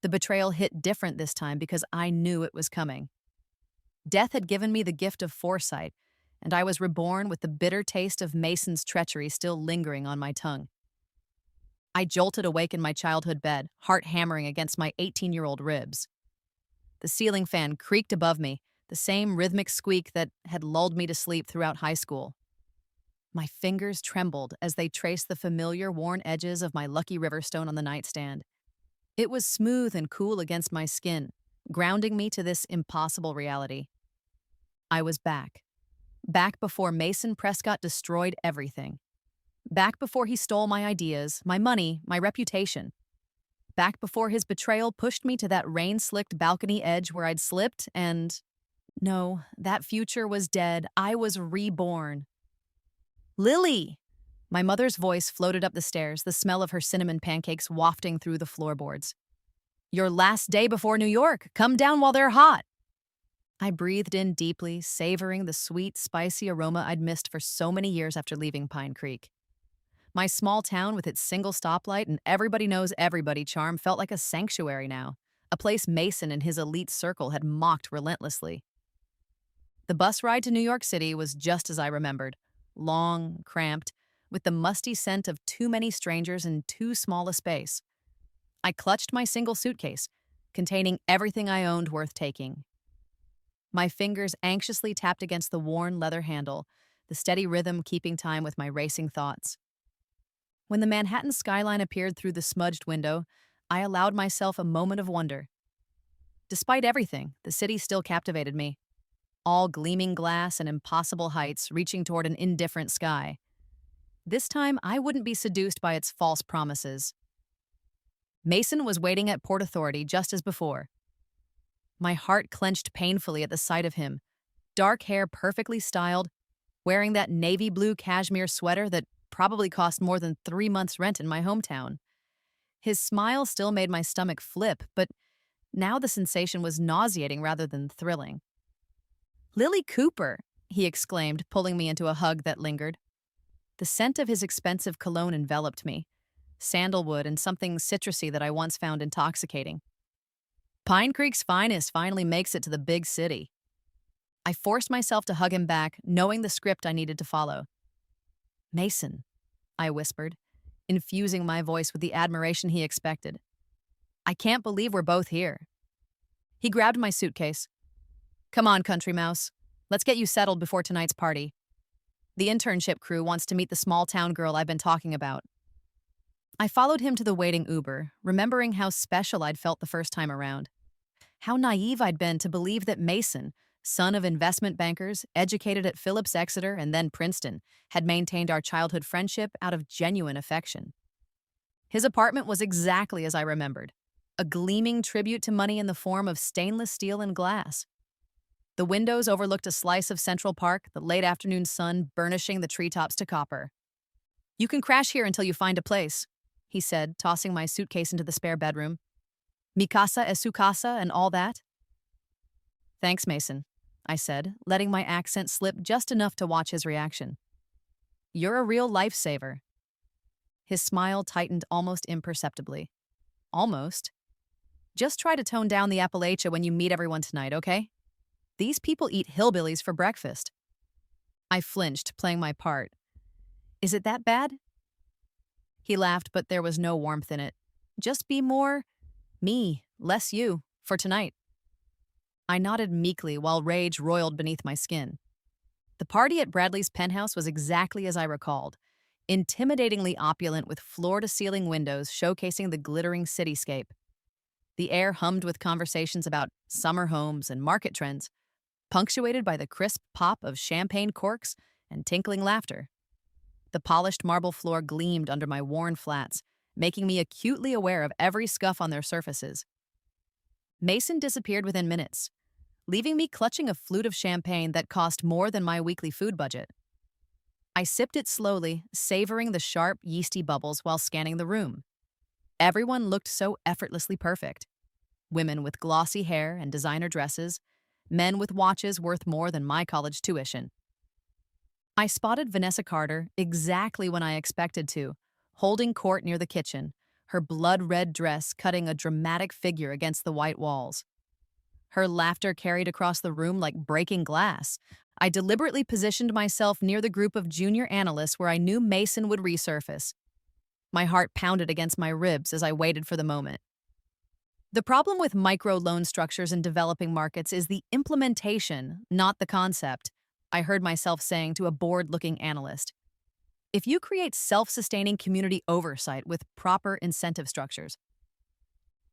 The betrayal hit different this time because I knew it was coming. Death had given me the gift of foresight, and I was reborn with the bitter taste of Mason's treachery still lingering on my tongue. I jolted awake in my childhood bed, heart hammering against my 18-year-old ribs. The ceiling fan creaked above me, the same rhythmic squeak that had lulled me to sleep throughout high school. My fingers trembled as they traced the familiar worn edges of my lucky Riverstone on the nightstand. It was smooth and cool against my skin, grounding me to this impossible reality. I was back. Back before Mason Prescott destroyed everything. Back before he stole my ideas, my money, my reputation. Back before his betrayal pushed me to that rain-slicked balcony edge where I'd slipped and... No, that future was dead. I was reborn. Lily! My mother's voice floated up the stairs, the smell of her cinnamon pancakes wafting through the floorboards. Your last day before New York. Come down while they're hot. I breathed in deeply, savoring the sweet, spicy aroma I'd missed for so many years after leaving Pine Creek. My small town with its single stoplight and everybody knows everybody charm felt like a sanctuary now, a place Mason and his elite circle had mocked relentlessly. The bus ride to New York City was just as I remembered, long, cramped, with the musty scent of too many strangers in too small a space. I clutched my single suitcase, containing everything I owned worth taking. My fingers anxiously tapped against the worn leather handle, the steady rhythm keeping time with my racing thoughts. When the Manhattan skyline appeared through the smudged window, I allowed myself a moment of wonder. Despite everything, the city still captivated me. All gleaming glass and impossible heights reaching toward an indifferent sky. This time, I wouldn't be seduced by its false promises. Mason was waiting at Port Authority just as before. My heart clenched painfully at the sight of him, dark hair perfectly styled, wearing that navy blue cashmere sweater that probably cost more than 3 months' rent in my hometown. His smile still made my stomach flip, but now the sensation was nauseating rather than thrilling. Lily Cooper, he exclaimed, pulling me into a hug that lingered. The scent of his expensive cologne enveloped me, sandalwood and something citrusy that I once found intoxicating. Pine Creek's finest finally makes it to the big city. I forced myself to hug him back, knowing the script I needed to follow. Mason, I whispered, infusing my voice with the admiration he expected. I can't believe we're both here. He grabbed my suitcase. Come on, country mouse. Let's get you settled before tonight's party. The internship crew wants to meet the small-town girl I've been talking about. I followed him to the waiting Uber, remembering how special I'd felt the first time around. How naive I'd been to believe that Mason, son of investment bankers, educated at Phillips Exeter and then Princeton, had maintained our childhood friendship out of genuine affection. His apartment was exactly as I remembered, a gleaming tribute to money in the form of stainless steel and glass. The windows overlooked a slice of Central Park, the late afternoon sun burnishing the treetops to copper. You can crash here until you find a place, he said, tossing my suitcase into the spare bedroom. Mi casa es su casa and all that? Thanks, Mason, I said, letting my accent slip just enough to watch his reaction. You're a real lifesaver. His smile tightened almost imperceptibly. Almost. Just try to tone down the Appalachia when you meet everyone tonight, okay? These people eat hillbillies for breakfast. I flinched, playing my part. Is it that bad? He laughed, but there was no warmth in it. Just be more me, less you, for tonight. I nodded meekly while rage roiled beneath my skin. The party at Bradley's penthouse was exactly as I recalled, intimidatingly opulent with floor-to-ceiling windows showcasing the glittering cityscape. The air hummed with conversations about summer homes and market trends, punctuated by the crisp pop of champagne corks and tinkling laughter. The polished marble floor gleamed under my worn flats, making me acutely aware of every scuff on their surfaces. Mason disappeared within minutes, leaving me clutching a flute of champagne that cost more than my weekly food budget. I sipped it slowly, savoring the sharp, yeasty bubbles while scanning the room. Everyone looked so effortlessly perfect. Women with glossy hair and designer dresses, men with watches worth more than my college tuition. I spotted Vanessa Carter exactly when I expected to, holding court near the kitchen, her blood-red dress cutting a dramatic figure against the white walls. Her laughter carried across the room like breaking glass. I deliberately positioned myself near the group of junior analysts where I knew Mason would resurface. My heart pounded against my ribs as I waited for the moment. The problem with micro-loan structures in developing markets is the implementation, not the concept, I heard myself saying to a bored-looking analyst. If you create self-sustaining community oversight with proper incentive structures.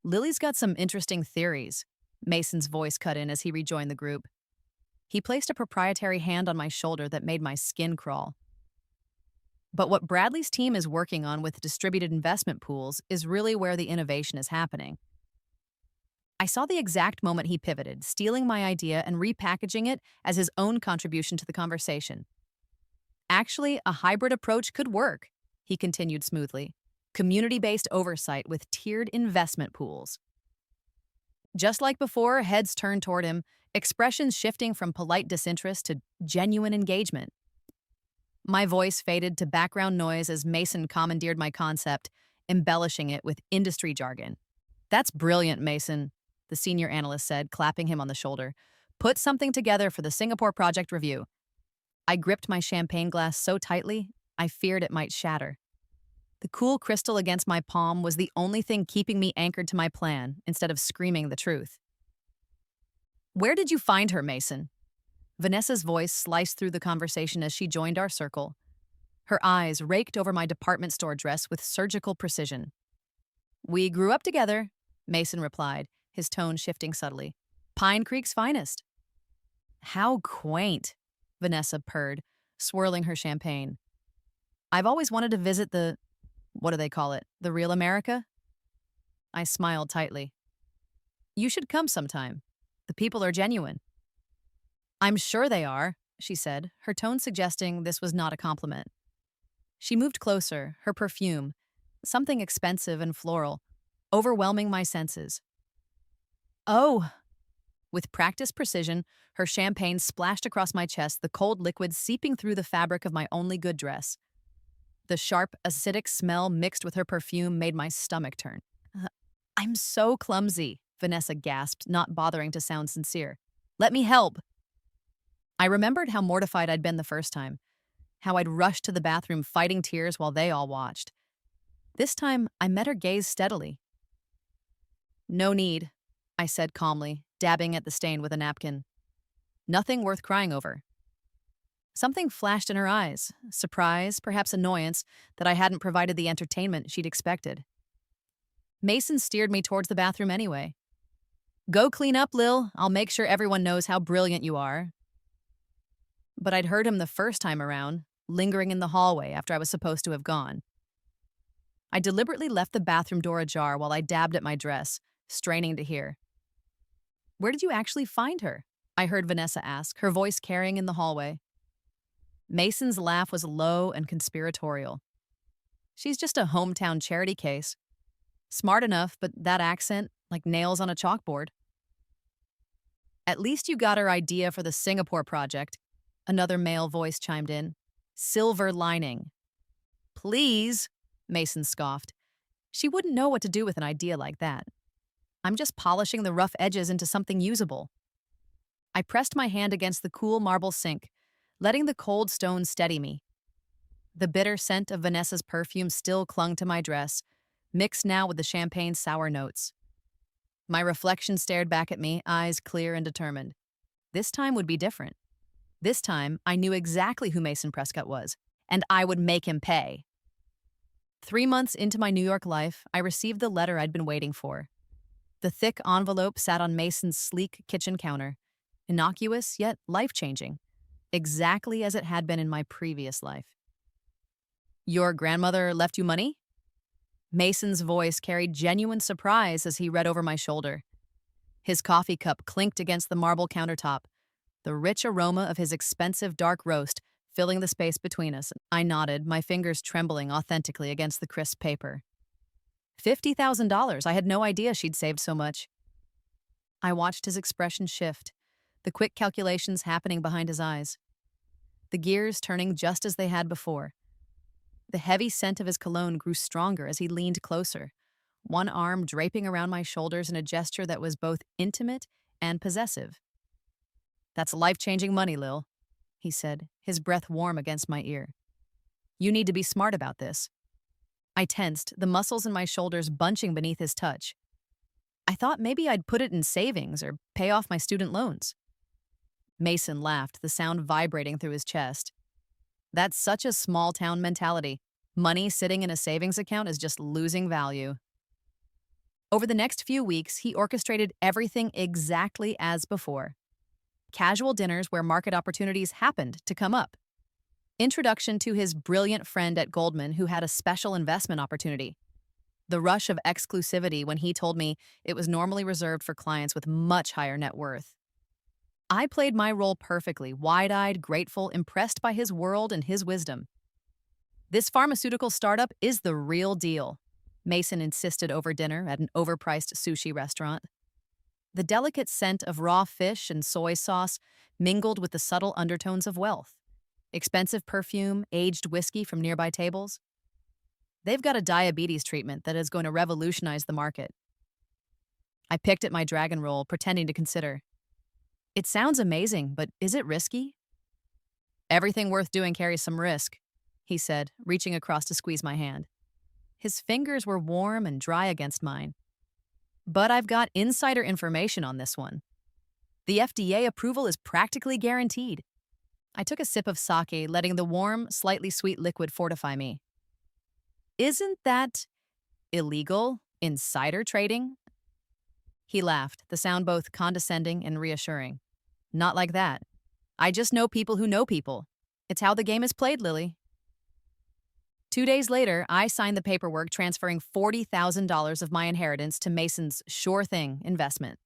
Lily's got some interesting theories, Mason's voice cut in as he rejoined the group. He placed a proprietary hand on my shoulder that made my skin crawl. But what Bradley's team is working on with distributed investment pools is really where the innovation is happening. I saw the exact moment he pivoted, stealing my idea and repackaging it as his own contribution to the conversation. Actually, a hybrid approach could work, he continued smoothly. Community-based oversight with tiered investment pools. Just like before, heads turned toward him, expressions shifting from polite disinterest to genuine engagement. My voice faded to background noise as Mason commandeered my concept, embellishing it with industry jargon. That's brilliant, Mason, the senior analyst said, clapping him on the shoulder. Put something together for the Singapore Project Review. I gripped my champagne glass so tightly, I feared it might shatter. The cool crystal against my palm was the only thing keeping me anchored to my plan instead of screaming the truth. Where did you find her, Mason? Vanessa's voice sliced through the conversation as she joined our circle. Her eyes raked over my department store dress with surgical precision. We grew up together, Mason replied, his tone shifting subtly. Pine Creek's finest. How quaint, Vanessa purred, swirling her champagne. I've always wanted to visit what do they call it, the real America? I smiled tightly. You should come sometime. The people are genuine. I'm sure they are, she said, her tone suggesting this was not a compliment. She moved closer, her perfume, something expensive and floral, overwhelming my senses. Oh! With practiced precision, her champagne splashed across my chest, the cold liquid seeping through the fabric of my only good dress. The sharp, acidic smell mixed with her perfume made my stomach turn. I'm so clumsy, Vanessa gasped, not bothering to sound sincere. Let me help. I remembered how mortified I'd been the first time, how I'd rushed to the bathroom fighting tears while they all watched. This time, I met her gaze steadily. No need, I said calmly, dabbing at the stain with a napkin. Nothing worth crying over. Something flashed in her eyes, surprise, perhaps annoyance, that I hadn't provided the entertainment she'd expected. Mason steered me towards the bathroom anyway. Go clean up, Lil. I'll make sure everyone knows how brilliant you are. But I'd heard him the first time around, lingering in the hallway after I was supposed to have gone. I deliberately left the bathroom door ajar while I dabbed at my dress, straining to hear. Where did you actually find her? I heard Vanessa ask, her voice carrying in the hallway. Mason's laugh was low and conspiratorial. She's just a hometown charity case. Smart enough, but that accent, like nails on a chalkboard. At least you got her idea for the Singapore project, another male voice chimed in. Silver lining. Please, Mason scoffed. She wouldn't know what to do with an idea like that. I'm just polishing the rough edges into something usable. I pressed my hand against the cool marble sink, letting the cold stone steady me. The bitter scent of Vanessa's perfume still clung to my dress, mixed now with the champagne's sour notes. My reflection stared back at me, eyes clear and determined. This time would be different. This time, I knew exactly who Mason Prescott was, and I would make him pay. 3 months into my New York life, I received the letter I'd been waiting for. The thick envelope sat on Mason's sleek kitchen counter, innocuous yet life-changing, exactly as it had been in my previous life. Your grandmother left you money? Mason's voice carried genuine surprise as he read over my shoulder. His coffee cup clinked against the marble countertop, the rich aroma of his expensive dark roast filling the space between us. I nodded, my fingers trembling authentically against the crisp paper. $50,000. I had no idea she'd saved so much. I watched his expression shift, the quick calculations happening behind his eyes. The gears turning just as they had before. The heavy scent of his cologne grew stronger as he leaned closer, one arm draping around my shoulders in a gesture that was both intimate and possessive. "That's life-changing money, Lil," he said, his breath warm against my ear. "You need to be smart about this." I tensed, the muscles in my shoulders bunching beneath his touch. I thought maybe I'd put it in savings or pay off my student loans. Mason laughed, the sound vibrating through his chest. "That's such a small-town mentality. Money sitting in a savings account is just losing value." Over the next few weeks, he orchestrated everything exactly as before. Casual dinners where market opportunities happened to come up. Introduction to his brilliant friend at Goldman who had a special investment opportunity. The rush of exclusivity when he told me it was normally reserved for clients with much higher net worth. I played my role perfectly, wide-eyed, grateful, impressed by his world and his wisdom. "This pharmaceutical startup is the real deal," Mason insisted over dinner at an overpriced sushi restaurant. The delicate scent of raw fish and soy sauce mingled with the subtle undertones of wealth. Expensive perfume, aged whiskey from nearby tables. "They've got a diabetes treatment that is going to revolutionize the market." I picked at my dragon roll, pretending to consider. "It sounds amazing, but is it risky?" "Everything worth doing carries some risk," he said, reaching across to squeeze my hand. His fingers were warm and dry against mine. "But I've got insider information on this one. The FDA approval is practically guaranteed." I took a sip of sake, letting the warm, slightly sweet liquid fortify me. "Isn't that illegal? Insider trading?" He laughed, the sound both condescending and reassuring. "Not like that. I just know people who know people. It's how the game is played, Lily." 2 days later, I signed the paperwork transferring $40,000 of my inheritance to Mason's Sure Thing investment.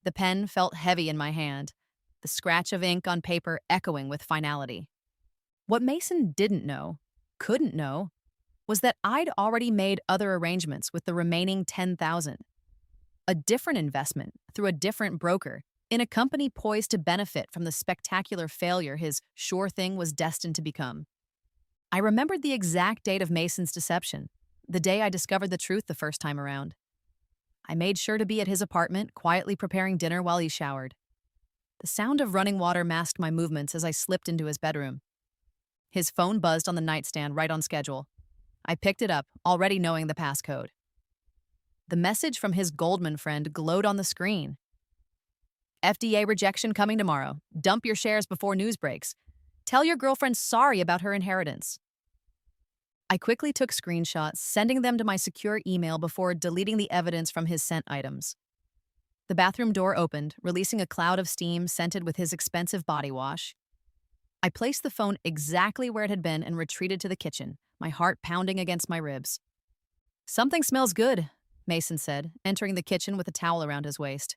The pen felt heavy in my hand, the scratch of ink on paper echoing with finality. What Mason didn't know, couldn't know, was that I'd already made other arrangements with the remaining $10,000. A different investment through a different broker in a company poised to benefit from the spectacular failure his Sure Thing was destined to become. I remembered the exact date of Mason's deception, the day I discovered the truth the first time around. I made sure to be at his apartment, quietly preparing dinner while he showered. The sound of running water masked my movements as I slipped into his bedroom. His phone buzzed on the nightstand right on schedule. I picked it up, already knowing the passcode. The message from his Goldman friend glowed on the screen. "FDA rejection coming tomorrow. Dump your shares before news breaks. Tell your girlfriend sorry about her inheritance." I quickly took screenshots, sending them to my secure email before deleting the evidence from his sent items. The bathroom door opened, releasing a cloud of steam scented with his expensive body wash. I placed the phone exactly where it had been and retreated to the kitchen, my heart pounding against my ribs. "Something smells good," Mason said, entering the kitchen with a towel around his waist.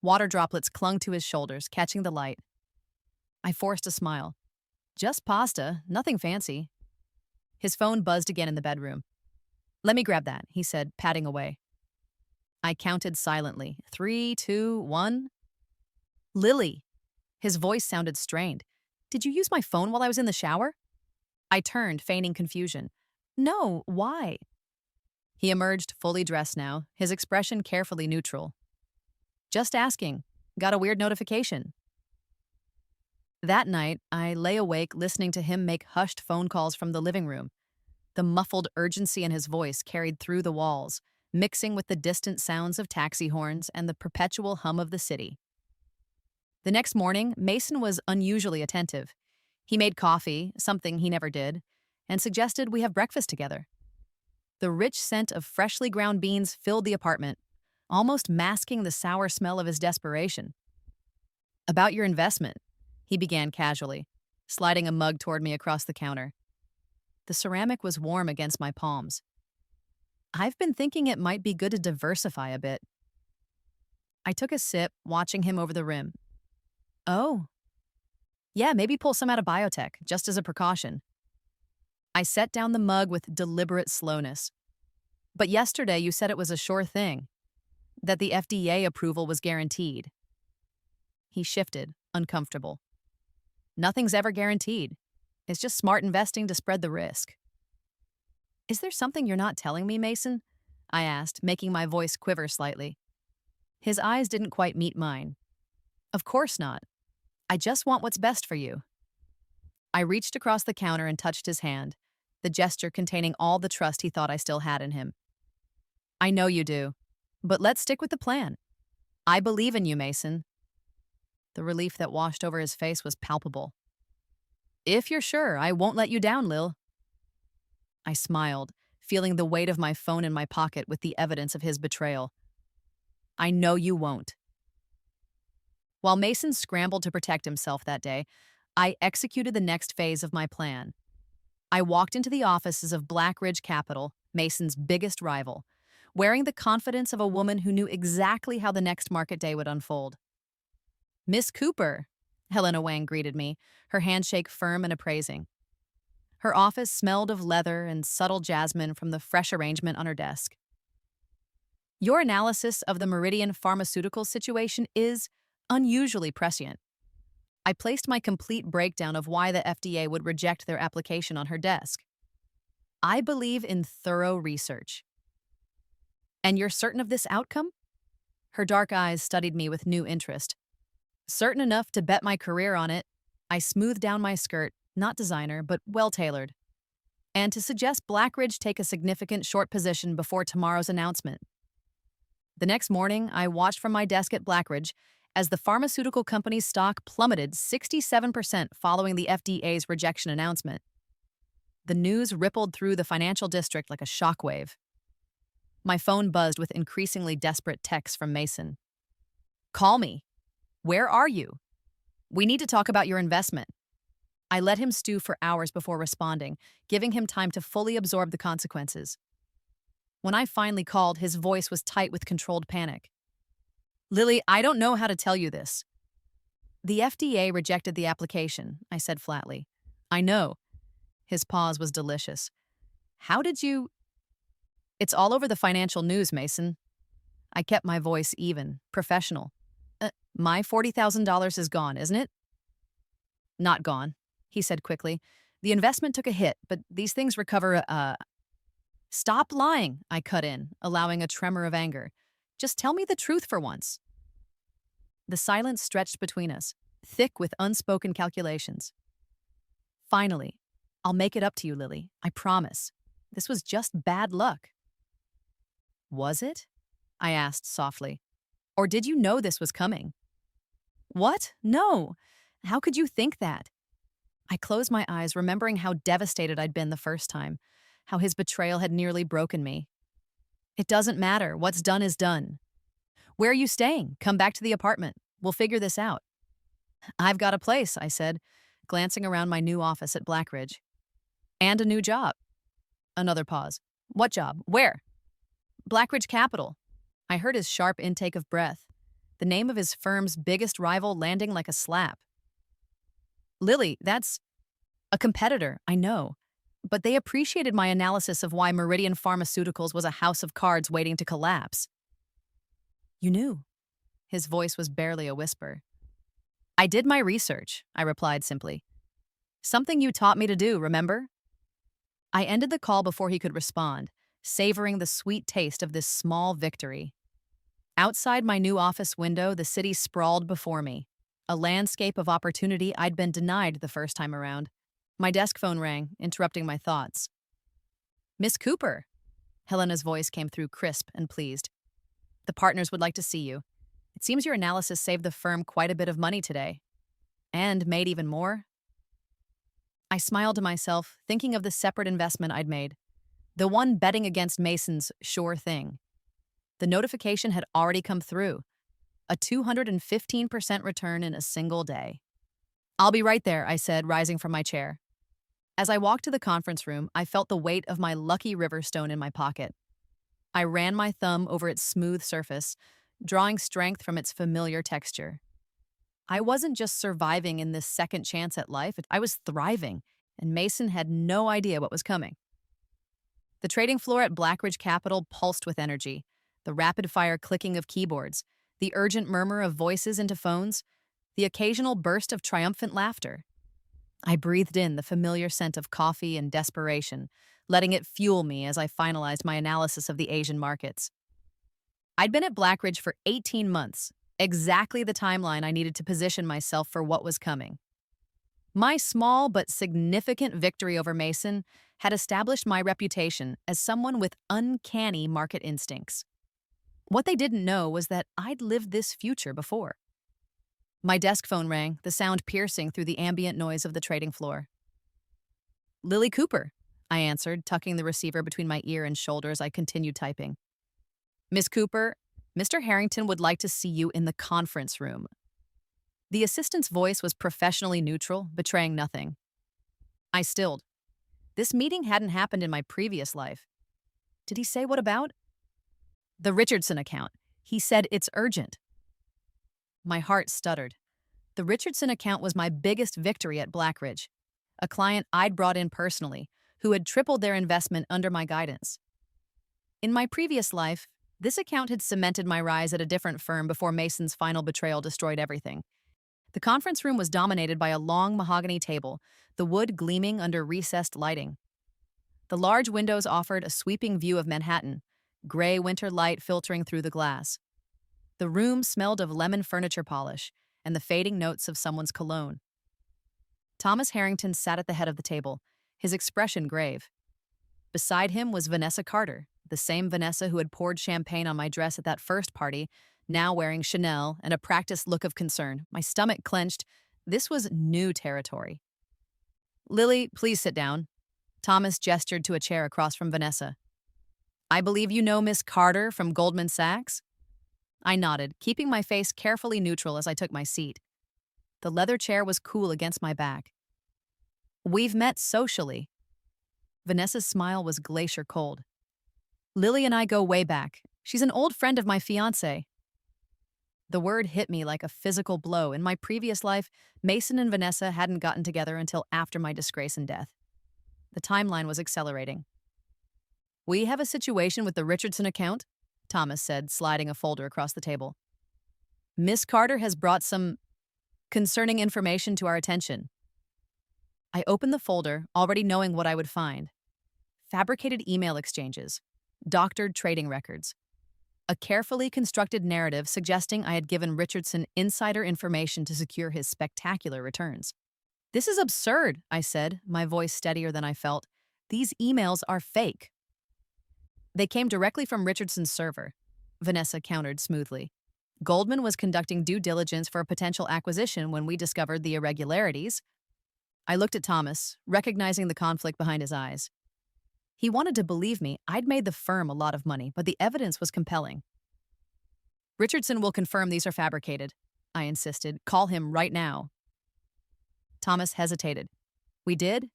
Water droplets clung to his shoulders, catching the light. I forced a smile. "Just pasta, nothing fancy." His phone buzzed again in the bedroom. "Let me grab that," he said, patting away. I counted silently. 3, 2, 1. "Lily." His voice sounded strained. "Did you use my phone while I was in the shower?" I turned, feigning confusion. "No, why?" He emerged, fully dressed now, his expression carefully neutral. "Just asking. Got a weird notification." That night, I lay awake listening to him make hushed phone calls from the living room. The muffled urgency in his voice carried through the walls, mixing with the distant sounds of taxi horns and the perpetual hum of the city. The next morning, Mason was unusually attentive. He made coffee, something he never did, and suggested we have breakfast together. The rich scent of freshly ground beans filled the apartment, almost masking the sour smell of his desperation. "About your investment," he began casually, sliding a mug toward me across the counter. The ceramic was warm against my palms. "I've been thinking it might be good to diversify a bit." I took a sip, watching him over the rim. "Oh. Yeah, maybe pull some out of biotech, just as a precaution." I set down the mug with deliberate slowness. "But yesterday you said it was a sure thing, that the FDA approval was guaranteed." He shifted, uncomfortable. "Nothing's ever guaranteed. It's just smart investing to spread the risk." "Is there something you're not telling me, Mason? I asked, making my voice quiver slightly. His eyes didn't quite meet mine. Of course not. I just want what's best for you. I reached across the counter and touched his hand, the gesture containing all the trust he thought I still had in him. I know you do, but let's stick with the plan. I believe in you, Mason. The relief that washed over his face was palpable. If you're sure, I won't let you down, Lil. I smiled, feeling the weight of my phone in my pocket with the evidence of his betrayal. I know you won't. While Mason scrambled to protect himself that day, I executed the next phase of my plan. I walked into the offices of Blackridge Capital, Mason's biggest rival, wearing the confidence of a woman who knew exactly how the next market day would unfold. Miss Cooper, Helena Wang greeted me, her handshake firm and appraising. Her office smelled of leather and subtle jasmine from the fresh arrangement on her desk. Your analysis of the Meridian Pharmaceuticals situation is unusually prescient. I placed my complete breakdown of why the FDA would reject their application on her desk. I believe in thorough research. And you're certain of this outcome? Her dark eyes studied me with new interest. Certain enough to bet my career on it, I smoothed down my skirt, not designer, but well-tailored, and to suggest Blackridge take a significant short position before tomorrow's announcement. The next morning, I watched from my desk at Blackridge as the pharmaceutical company's stock plummeted 67% following the FDA's rejection announcement. The news rippled through the financial district like a shockwave. My phone buzzed with increasingly desperate texts from Mason. Call me. Where are you? We need to talk about your investment. I let him stew for hours before responding, giving him time to fully absorb the consequences. When I finally called, his voice was tight with controlled panic. Lily, I don't know how to tell you this. The FDA rejected the application, I said flatly. I know. His pause was delicious. How did you... It's all over the financial news, Mason. I kept my voice even, professional. My $40,000 is gone, isn't it? Not gone, he said quickly. The investment took a hit, but these things recover, Stop lying, I cut in, allowing a tremor of anger. Just tell me the truth for once. The silence stretched between us, thick with unspoken calculations. Finally, I'll make it up to you, Lily. I promise. This was just bad luck. Was it? I asked softly. Or did you know this was coming? What? No. How could you think that? I closed my eyes, remembering how devastated I'd been the first time, how his betrayal had nearly broken me. It doesn't matter. What's done is done. Where are you staying? Come back to the apartment. We'll figure this out. I've got a place, I said, glancing around my new office at Blackridge. And a new job. Another pause. What job? Where? Blackridge Capital. I heard his sharp intake of breath, the name of his firm's biggest rival landing like a slap. Lily, that's a competitor, I know, but they appreciated my analysis of why Meridian Pharmaceuticals was a house of cards waiting to collapse. You knew. His voice was barely a whisper. I did my research, I replied simply. Something you taught me to do, remember? I ended the call before he could respond, savoring the sweet taste of this small victory. Outside my new office window, the city sprawled before me, a landscape of opportunity I'd been denied the first time around. My desk phone rang, interrupting my thoughts. Miss Cooper, Helena's voice came through crisp and pleased. The partners would like to see you. It seems your analysis saved the firm quite a bit of money today. And made even more? I smiled to myself, thinking of the separate investment I'd made. The one betting against Mason's sure thing. The notification had already come through. A 215% return in a single day. I'll be right there, I said, rising from my chair. As I walked to the conference room, I felt the weight of my lucky river stone in my pocket. I ran my thumb over its smooth surface, drawing strength from its familiar texture. I wasn't just surviving in this second chance at life, I was thriving, and Mason had no idea what was coming. The trading floor at Blackridge Capital pulsed with energy, the rapid-fire clicking of keyboards, the urgent murmur of voices into phones, the occasional burst of triumphant laughter. I breathed in the familiar scent of coffee and desperation, letting it fuel me as I finalized my analysis of the Asian markets. I'd been at Blackridge for 18 months, exactly the timeline I needed to position myself for what was coming. My small but significant victory over Mason had established my reputation as someone with uncanny market instincts. What they didn't know was that I'd lived this future before. My desk phone rang, the sound piercing through the ambient noise of the trading floor. "Lily Cooper," I answered, tucking the receiver between my ear and shoulder as I continued typing. "Miss Cooper, Mr. Harrington would like to see you in the conference room." The assistant's voice was professionally neutral, betraying nothing. I stilled. This meeting hadn't happened in my previous life. Did he say what about? "The Richardson account. He said it's urgent." My heart stuttered. The Richardson account was my biggest victory at Blackridge, a client I'd brought in personally, who had tripled their investment under my guidance. In my previous life, this account had cemented my rise at a different firm before Mason's final betrayal destroyed everything. The conference room was dominated by a long mahogany table, the wood gleaming under recessed lighting. The large windows offered a sweeping view of Manhattan, gray winter light filtering through the glass. The room smelled of lemon furniture polish and the fading notes of someone's cologne. Thomas Harrington sat at the head of the table, his expression grave. Beside him was Vanessa Carter, the same Vanessa who had poured champagne on my dress at that first party, now wearing Chanel and a practiced look of concern. My stomach clenched. This was new territory. "Lily, please sit down." Thomas gestured to a chair across from Vanessa. "I believe you know Miss Carter from Goldman Sachs?" I nodded, keeping my face carefully neutral as I took my seat. The leather chair was cool against my back. "We've met socially." Vanessa's smile was glacier cold. "Lily and I go way back. She's an old friend of my fiancé." The word hit me like a physical blow. In my previous life, Mason and Vanessa hadn't gotten together until after my disgrace and death. The timeline was accelerating. "We have a situation with the Richardson account," Thomas said, sliding a folder across the table. "Miss Carter has brought some concerning information to our attention." I opened the folder, already knowing what I would find. Fabricated email exchanges, doctored trading records, a carefully constructed narrative suggesting I had given Richardson insider information to secure his spectacular returns. "This is absurd," I said, my voice steadier than I felt. "These emails are fake." "They came directly from Richardson's server," Vanessa countered smoothly. "Goldman was conducting due diligence for a potential acquisition when we discovered the irregularities." I looked at Thomas, recognizing the conflict behind his eyes. He wanted to believe me. I'd made the firm a lot of money, but the evidence was compelling. "Richardson will confirm these are fabricated," I insisted. "Call him right now." Thomas hesitated. "We did?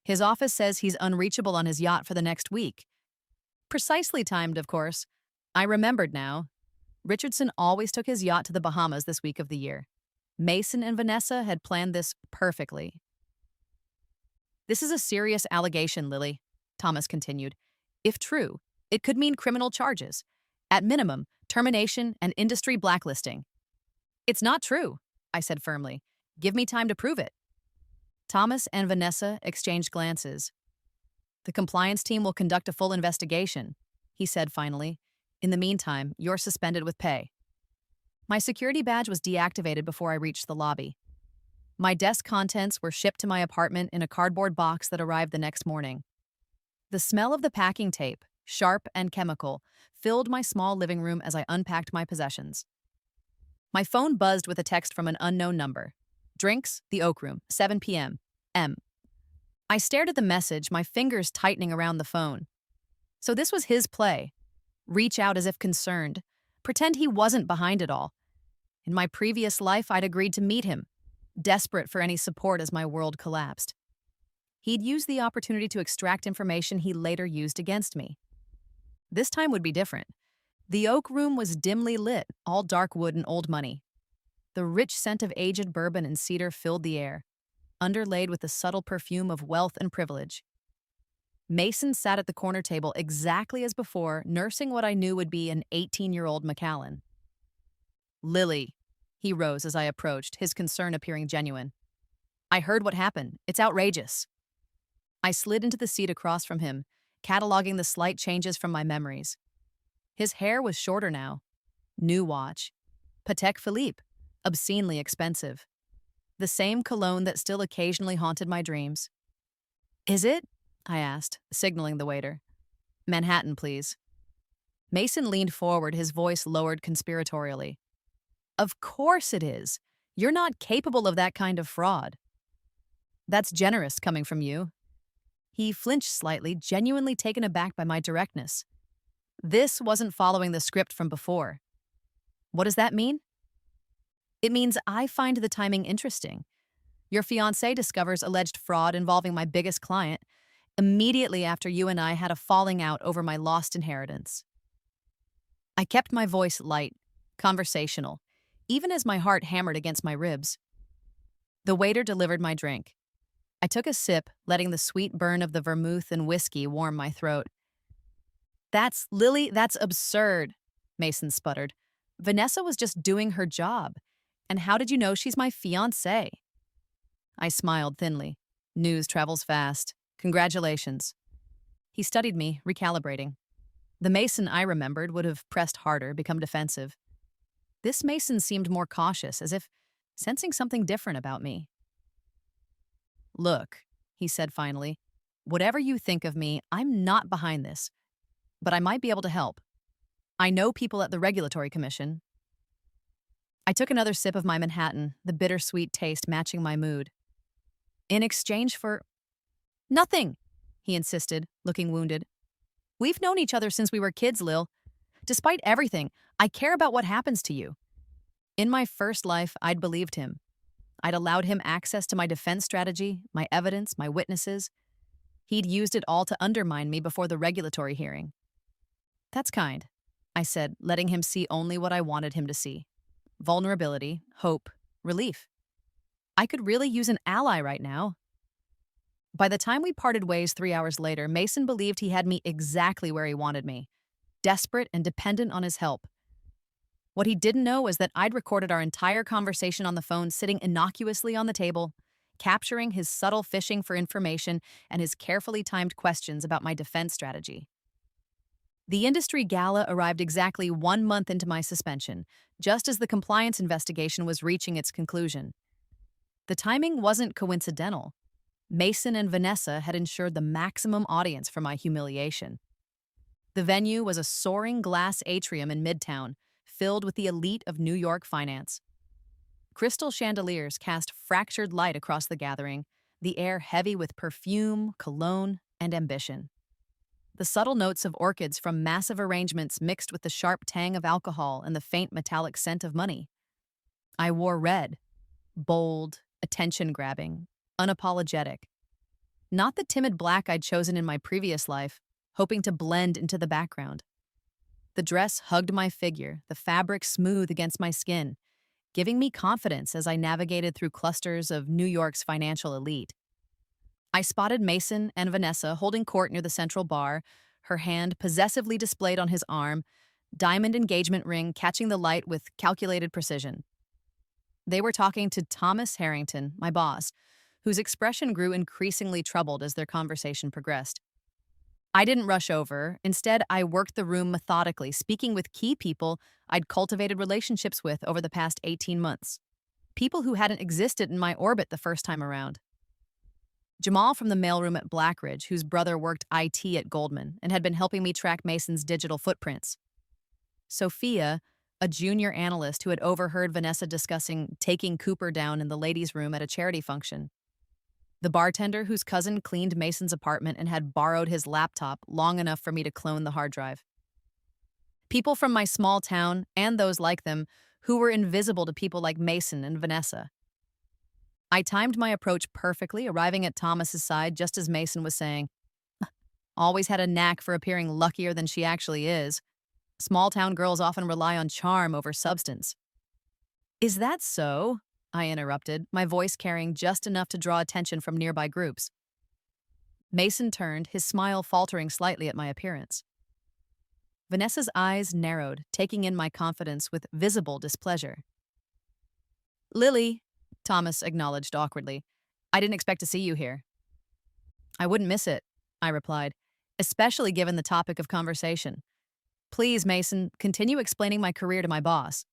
His office says he's unreachable on his yacht for the next week." Precisely timed, of course. I remembered now. Richardson always took his yacht to the Bahamas this week of the year. Mason and Vanessa had planned this perfectly. "This is a serious allegation, Lily," Thomas continued. "If true, it could mean criminal charges. At minimum, termination and industry blacklisting." "It's not true," I said firmly. "Give me time to prove it." Thomas and Vanessa exchanged glances. "The compliance team will conduct a full investigation," he said finally. "In the meantime, you're suspended with pay." My security badge was deactivated before I reached the lobby. My desk contents were shipped to my apartment in a cardboard box that arrived the next morning. The smell of the packing tape, sharp and chemical, filled my small living room as I unpacked my possessions. My phone buzzed with a text from an unknown number. "Drinks, the Oak Room, 7 p.m. M." I stared at the message, my fingers tightening around the phone. So this was his play. Reach out as if concerned. Pretend he wasn't behind it all. In my previous life, I'd agreed to meet him, desperate for any support as my world collapsed. He'd used the opportunity to extract information he later used against me. This time would be different. The Oak Room was dimly lit, all dark wood and old money. The rich scent of aged bourbon and cedar filled the air, underlaid with the subtle perfume of wealth and privilege. Mason sat at the corner table exactly as before, nursing what I knew would be an 18-year-old Macallan. "Lily," he rose as I approached, his concern appearing genuine. "I heard what happened. It's outrageous." I slid into the seat across from him, cataloging the slight changes from my memories. His hair was shorter now. New watch. Patek Philippe. Obscenely expensive. The same cologne that still occasionally haunted my dreams. "Is it?" I asked, signaling the waiter. "Manhattan, please." Mason leaned forward, his voice lowered conspiratorially. "Of course it is. You're not capable of that kind of fraud." "That's generous coming from you." He flinched slightly, genuinely taken aback by my directness. This wasn't following the script from before. "What does that mean?" "It means I find the timing interesting. Your fiancé discovers alleged fraud involving my biggest client immediately after you and I had a falling out over my lost inheritance." I kept my voice light, conversational, even as my heart hammered against my ribs. The waiter delivered my drink. I took a sip, letting the sweet burn of the vermouth and whiskey warm my throat. That's absurd," Mason sputtered. "Vanessa was just doing her job. And how did you know she's my fiancé?" I smiled thinly. "News travels fast. Congratulations." He studied me, recalibrating. The Mason I remembered would have pressed harder, become defensive. This Mason seemed more cautious, as if sensing something different about me. "Look," he said finally, "whatever you think of me, I'm not behind this. But I might be able to help. I know people at the Regulatory Commission." I took another sip of my Manhattan, the bittersweet taste matching my mood. "In exchange for—" "Nothing," he insisted, looking wounded. "We've known each other since we were kids, Lil. Despite everything, I care about what happens to you." In my first life, I'd believed him. I'd allowed him access to my defense strategy, my evidence, my witnesses. He'd used it all to undermine me before the regulatory hearing. "That's kind," I said, letting him see only what I wanted him to see. Vulnerability, hope, relief. I could really use an ally right now. By the time we parted ways 3 hours later, Mason believed he had me exactly where he wanted me, desperate and dependent on his help. What he didn't know was that I'd recorded our entire conversation on the phone sitting innocuously on the table, capturing his subtle fishing for information and his carefully timed questions about my defense strategy. The industry gala arrived exactly 1 month into my suspension, just as the compliance investigation was reaching its conclusion. The timing wasn't coincidental. Mason and Vanessa had ensured the maximum audience for my humiliation. The venue was a soaring glass atrium in Midtown, filled with the elite of New York finance. Crystal chandeliers cast fractured light across the gathering, the air heavy with perfume, cologne, and ambition. The subtle notes of orchids from massive arrangements mixed with the sharp tang of alcohol and the faint metallic scent of money. I wore red, bold, attention-grabbing, unapologetic. Not the timid black I'd chosen in my previous life, hoping to blend into the background. The dress hugged my figure, the fabric smooth against my skin, giving me confidence as I navigated through clusters of New York's financial elite. I spotted Mason and Vanessa holding court near the central bar, her hand possessively displayed on his arm, diamond engagement ring catching the light with calculated precision. They were talking to Thomas Harrington, my boss, whose expression grew increasingly troubled as their conversation progressed. I didn't rush over. Instead, I worked the room methodically, speaking with key people I'd cultivated relationships with over the past 18 months. People who hadn't existed in my orbit the first time around. Jamal from the mailroom at Blackridge, whose brother worked IT at Goldman and had been helping me track Mason's digital footprints. Sophia, a junior analyst who had overheard Vanessa discussing taking Cooper down in the ladies' room at a charity function. The bartender whose cousin cleaned Mason's apartment and had borrowed his laptop long enough for me to clone the hard drive. People from my small town, and those like them, who were invisible to people like Mason and Vanessa. I timed my approach perfectly, arriving at Thomas's side just as Mason was saying, "Always had a knack for appearing luckier than she actually is. Small-town girls often rely on charm over substance." "Is that so?" I interrupted, my voice carrying just enough to draw attention from nearby groups. Mason turned, his smile faltering slightly at my appearance. Vanessa's eyes narrowed, taking in my confidence with visible displeasure. "Lily," Thomas acknowledged awkwardly, "I didn't expect to see you here." "I wouldn't miss it," I replied. especially given the topic of conversation. Please, Mason, continue explaining my career to my boss.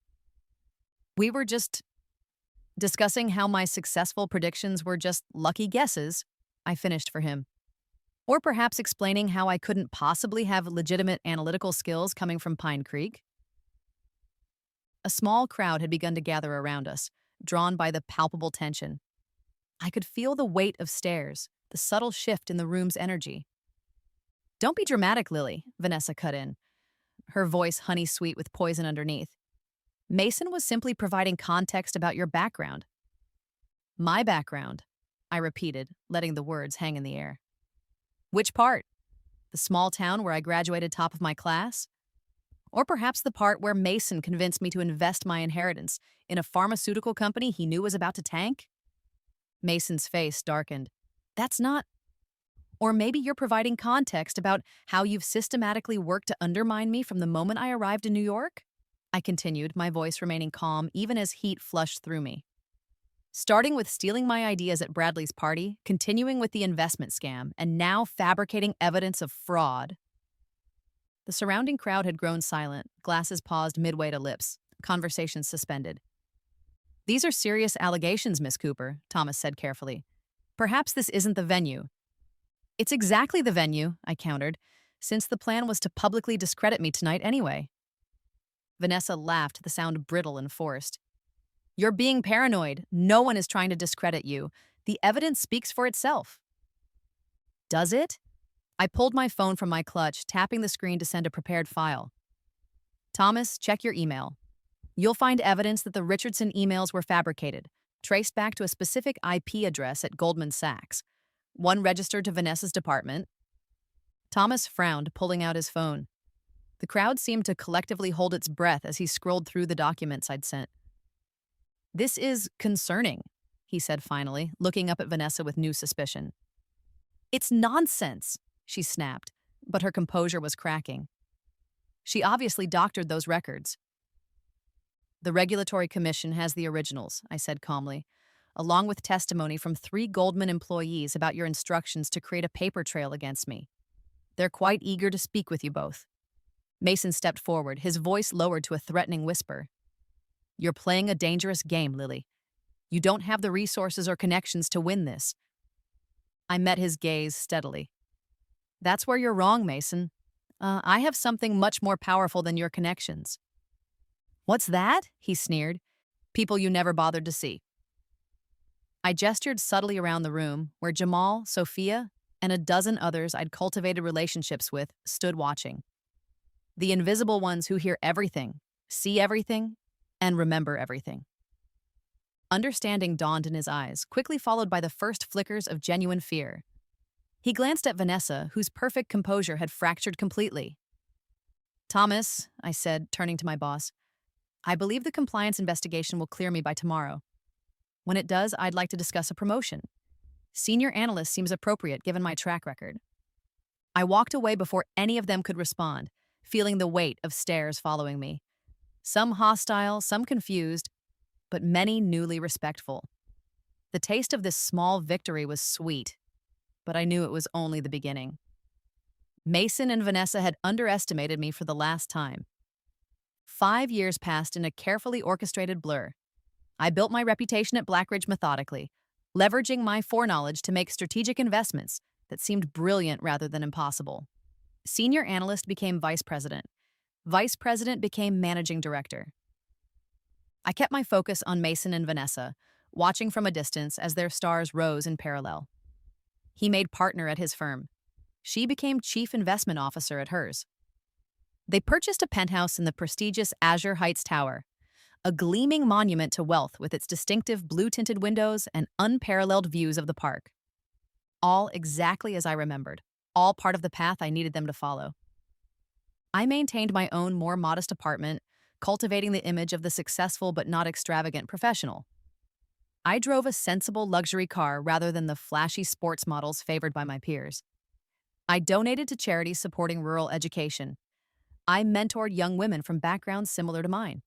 We were just discussing how my successful predictions were just lucky guesses, I finished for him. Or perhaps explaining how I couldn't possibly have legitimate analytical skills coming from Pine Creek. A small crowd had begun to gather around us, drawn by the palpable tension. I could feel the weight of stares, the subtle shift in the room's energy. Don't be dramatic, Lily, Vanessa cut in, her voice honey-sweet with poison underneath. Mason was simply providing context about your background. My background, I repeated, letting the words hang in the air. Which part? The small town where I graduated top of my class? Or perhaps the part where Mason convinced me to invest my inheritance in a pharmaceutical company he knew was about to tank? Mason's face darkened. That's not... Or maybe you're providing context about how you've systematically worked to undermine me from the moment I arrived in New York? I continued, my voice remaining calm even as heat flushed through me. Starting with stealing my ideas at Bradley's party, continuing with the investment scam, and now fabricating evidence of fraud. The surrounding crowd had grown silent, glasses paused midway to lips, conversations suspended. These are serious allegations, Miss Cooper, Thomas said carefully. Perhaps this isn't the venue. It's exactly the venue, I countered, since the plan was to publicly discredit me tonight anyway. Vanessa laughed, the sound brittle and forced. You're being paranoid. No one is trying to discredit you. The evidence speaks for itself. Does it? I pulled my phone from my clutch, tapping the screen to send a prepared file. Thomas, check your email. You'll find evidence that the Richardson emails were fabricated, traced back to a specific IP address at Goldman Sachs, one registered to Vanessa's department. Thomas frowned, pulling out his phone. The crowd seemed to collectively hold its breath as he scrolled through the documents I'd sent. This is concerning, he said finally, looking up at Vanessa with new suspicion. It's nonsense, she snapped, but her composure was cracking. She obviously doctored those records. The Regulatory Commission has the originals, I said calmly, along with testimony from 3 Goldman employees about your instructions to create a paper trail against me. They're quite eager to speak with you both. Mason stepped forward, his voice lowered to a threatening whisper. You're playing a dangerous game, Lily. You don't have the resources or connections to win this. I met his gaze steadily. That's where you're wrong, Mason. I have something much more powerful than your connections. What's that? He sneered. People you never bothered to see. I gestured subtly around the room, where Jamal, Sophia, and a dozen others I'd cultivated relationships with stood watching. The invisible ones who hear everything, see everything, and remember everything. Understanding dawned in his eyes, quickly followed by the first flickers of genuine fear. He glanced at Vanessa, whose perfect composure had fractured completely. Thomas, I said, turning to my boss, I believe the compliance investigation will clear me by tomorrow. When it does, I'd like to discuss a promotion. Senior analyst seems appropriate given my track record. I walked away before any of them could respond, feeling the weight of stares following me. Some hostile, some confused, but many newly respectful. The taste of this small victory was sweet, but I knew it was only the beginning. Mason and Vanessa had underestimated me for the last time. 5 years passed in a carefully orchestrated blur. I built my reputation at Blackridge methodically, leveraging my foreknowledge to make strategic investments that seemed brilliant rather than impossible. Senior analyst became vice president. Vice president became managing director. I kept my focus on Mason and Vanessa, watching from a distance as their stars rose in parallel. He made partner at his firm. She became chief investment officer at hers. They purchased a penthouse in the prestigious Azure Heights Tower, a gleaming monument to wealth with its distinctive blue-tinted windows and unparalleled views of the park. All exactly as I remembered, all part of the path I needed them to follow. I maintained my own more modest apartment, cultivating the image of the successful but not extravagant professional. I drove a sensible luxury car rather than the flashy sports models favored by my peers. I donated to charities supporting rural education. I mentored young women from backgrounds similar to mine.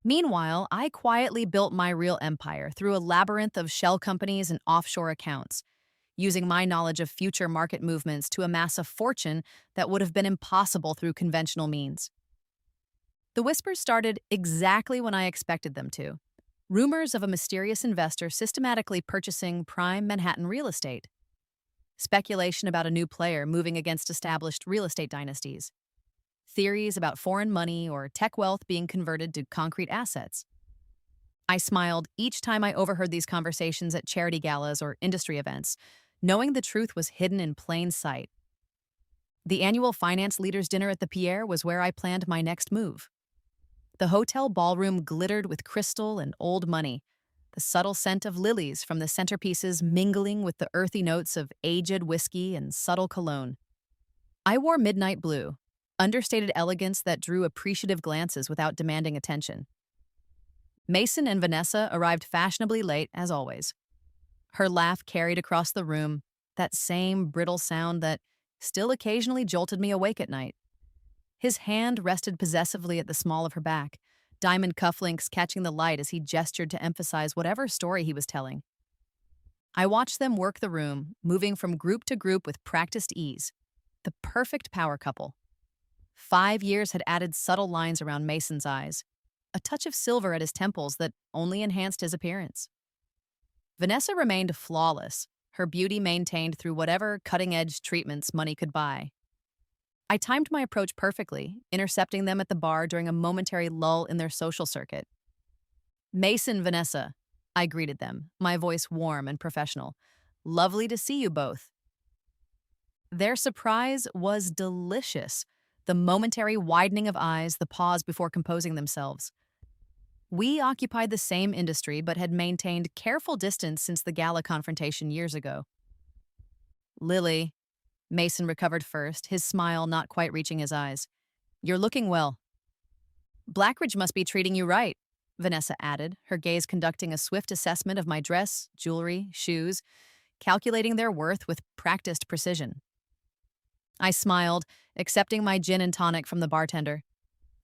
Meanwhile, I quietly built my real empire through a labyrinth of shell companies and offshore accounts, using my knowledge of future market movements to amass a fortune that would have been impossible through conventional means. The whispers started exactly when I expected them to. Rumors of a mysterious investor systematically purchasing prime Manhattan real estate. Speculation about a new player moving against established real estate dynasties. Theories about foreign money or tech wealth being converted to concrete assets. I smiled each time I overheard these conversations at charity galas or industry events, knowing the truth was hidden in plain sight. The annual finance leaders' dinner at the Pierre was where I planned my next move. The hotel ballroom glittered with crystal and old money, the subtle scent of lilies from the centerpieces mingling with the earthy notes of aged whiskey and subtle cologne. I wore midnight blue, understated elegance that drew appreciative glances without demanding attention. Mason and Vanessa arrived fashionably late, as always. Her laugh carried across the room, that same brittle sound that still occasionally jolted me awake at night. His hand rested possessively at the small of her back, diamond cufflinks catching the light as he gestured to emphasize whatever story he was telling. I watched them work the room, moving from group to group with practiced ease. The perfect power couple. 5 years had added subtle lines around Mason's eyes, a touch of silver at his temples that only enhanced his appearance. Vanessa remained flawless, her beauty maintained through whatever cutting-edge treatments money could buy. I timed my approach perfectly, intercepting them at the bar during a momentary lull in their social circuit. "Mason, Vanessa," I greeted them, my voice warm and professional. "Lovely to see you both." Their surprise was delicious, the momentary widening of eyes, the pause before composing themselves. We occupied the same industry but had maintained careful distance since the gala confrontation years ago. "Lily," Mason recovered first, his smile not quite reaching his eyes. "You're looking well." "Blackridge must be treating you right," Vanessa added, her gaze conducting a swift assessment of my dress, jewelry, shoes, calculating their worth with practiced precision. I smiled, accepting my gin and tonic from the bartender.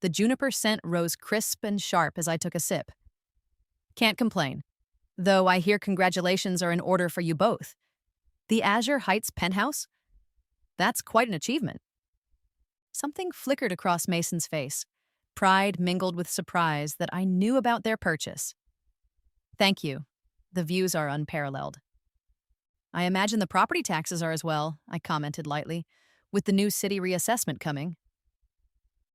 The juniper scent rose crisp and sharp as I took a sip. "Can't complain. Though I hear congratulations are in order for you both. The Azure Heights penthouse? That's quite an achievement." Something flickered across Mason's face, pride mingled with surprise that I knew about their purchase. "Thank you. The views are unparalleled." "I imagine the property taxes are as well," I commented lightly, "with the new city reassessment coming."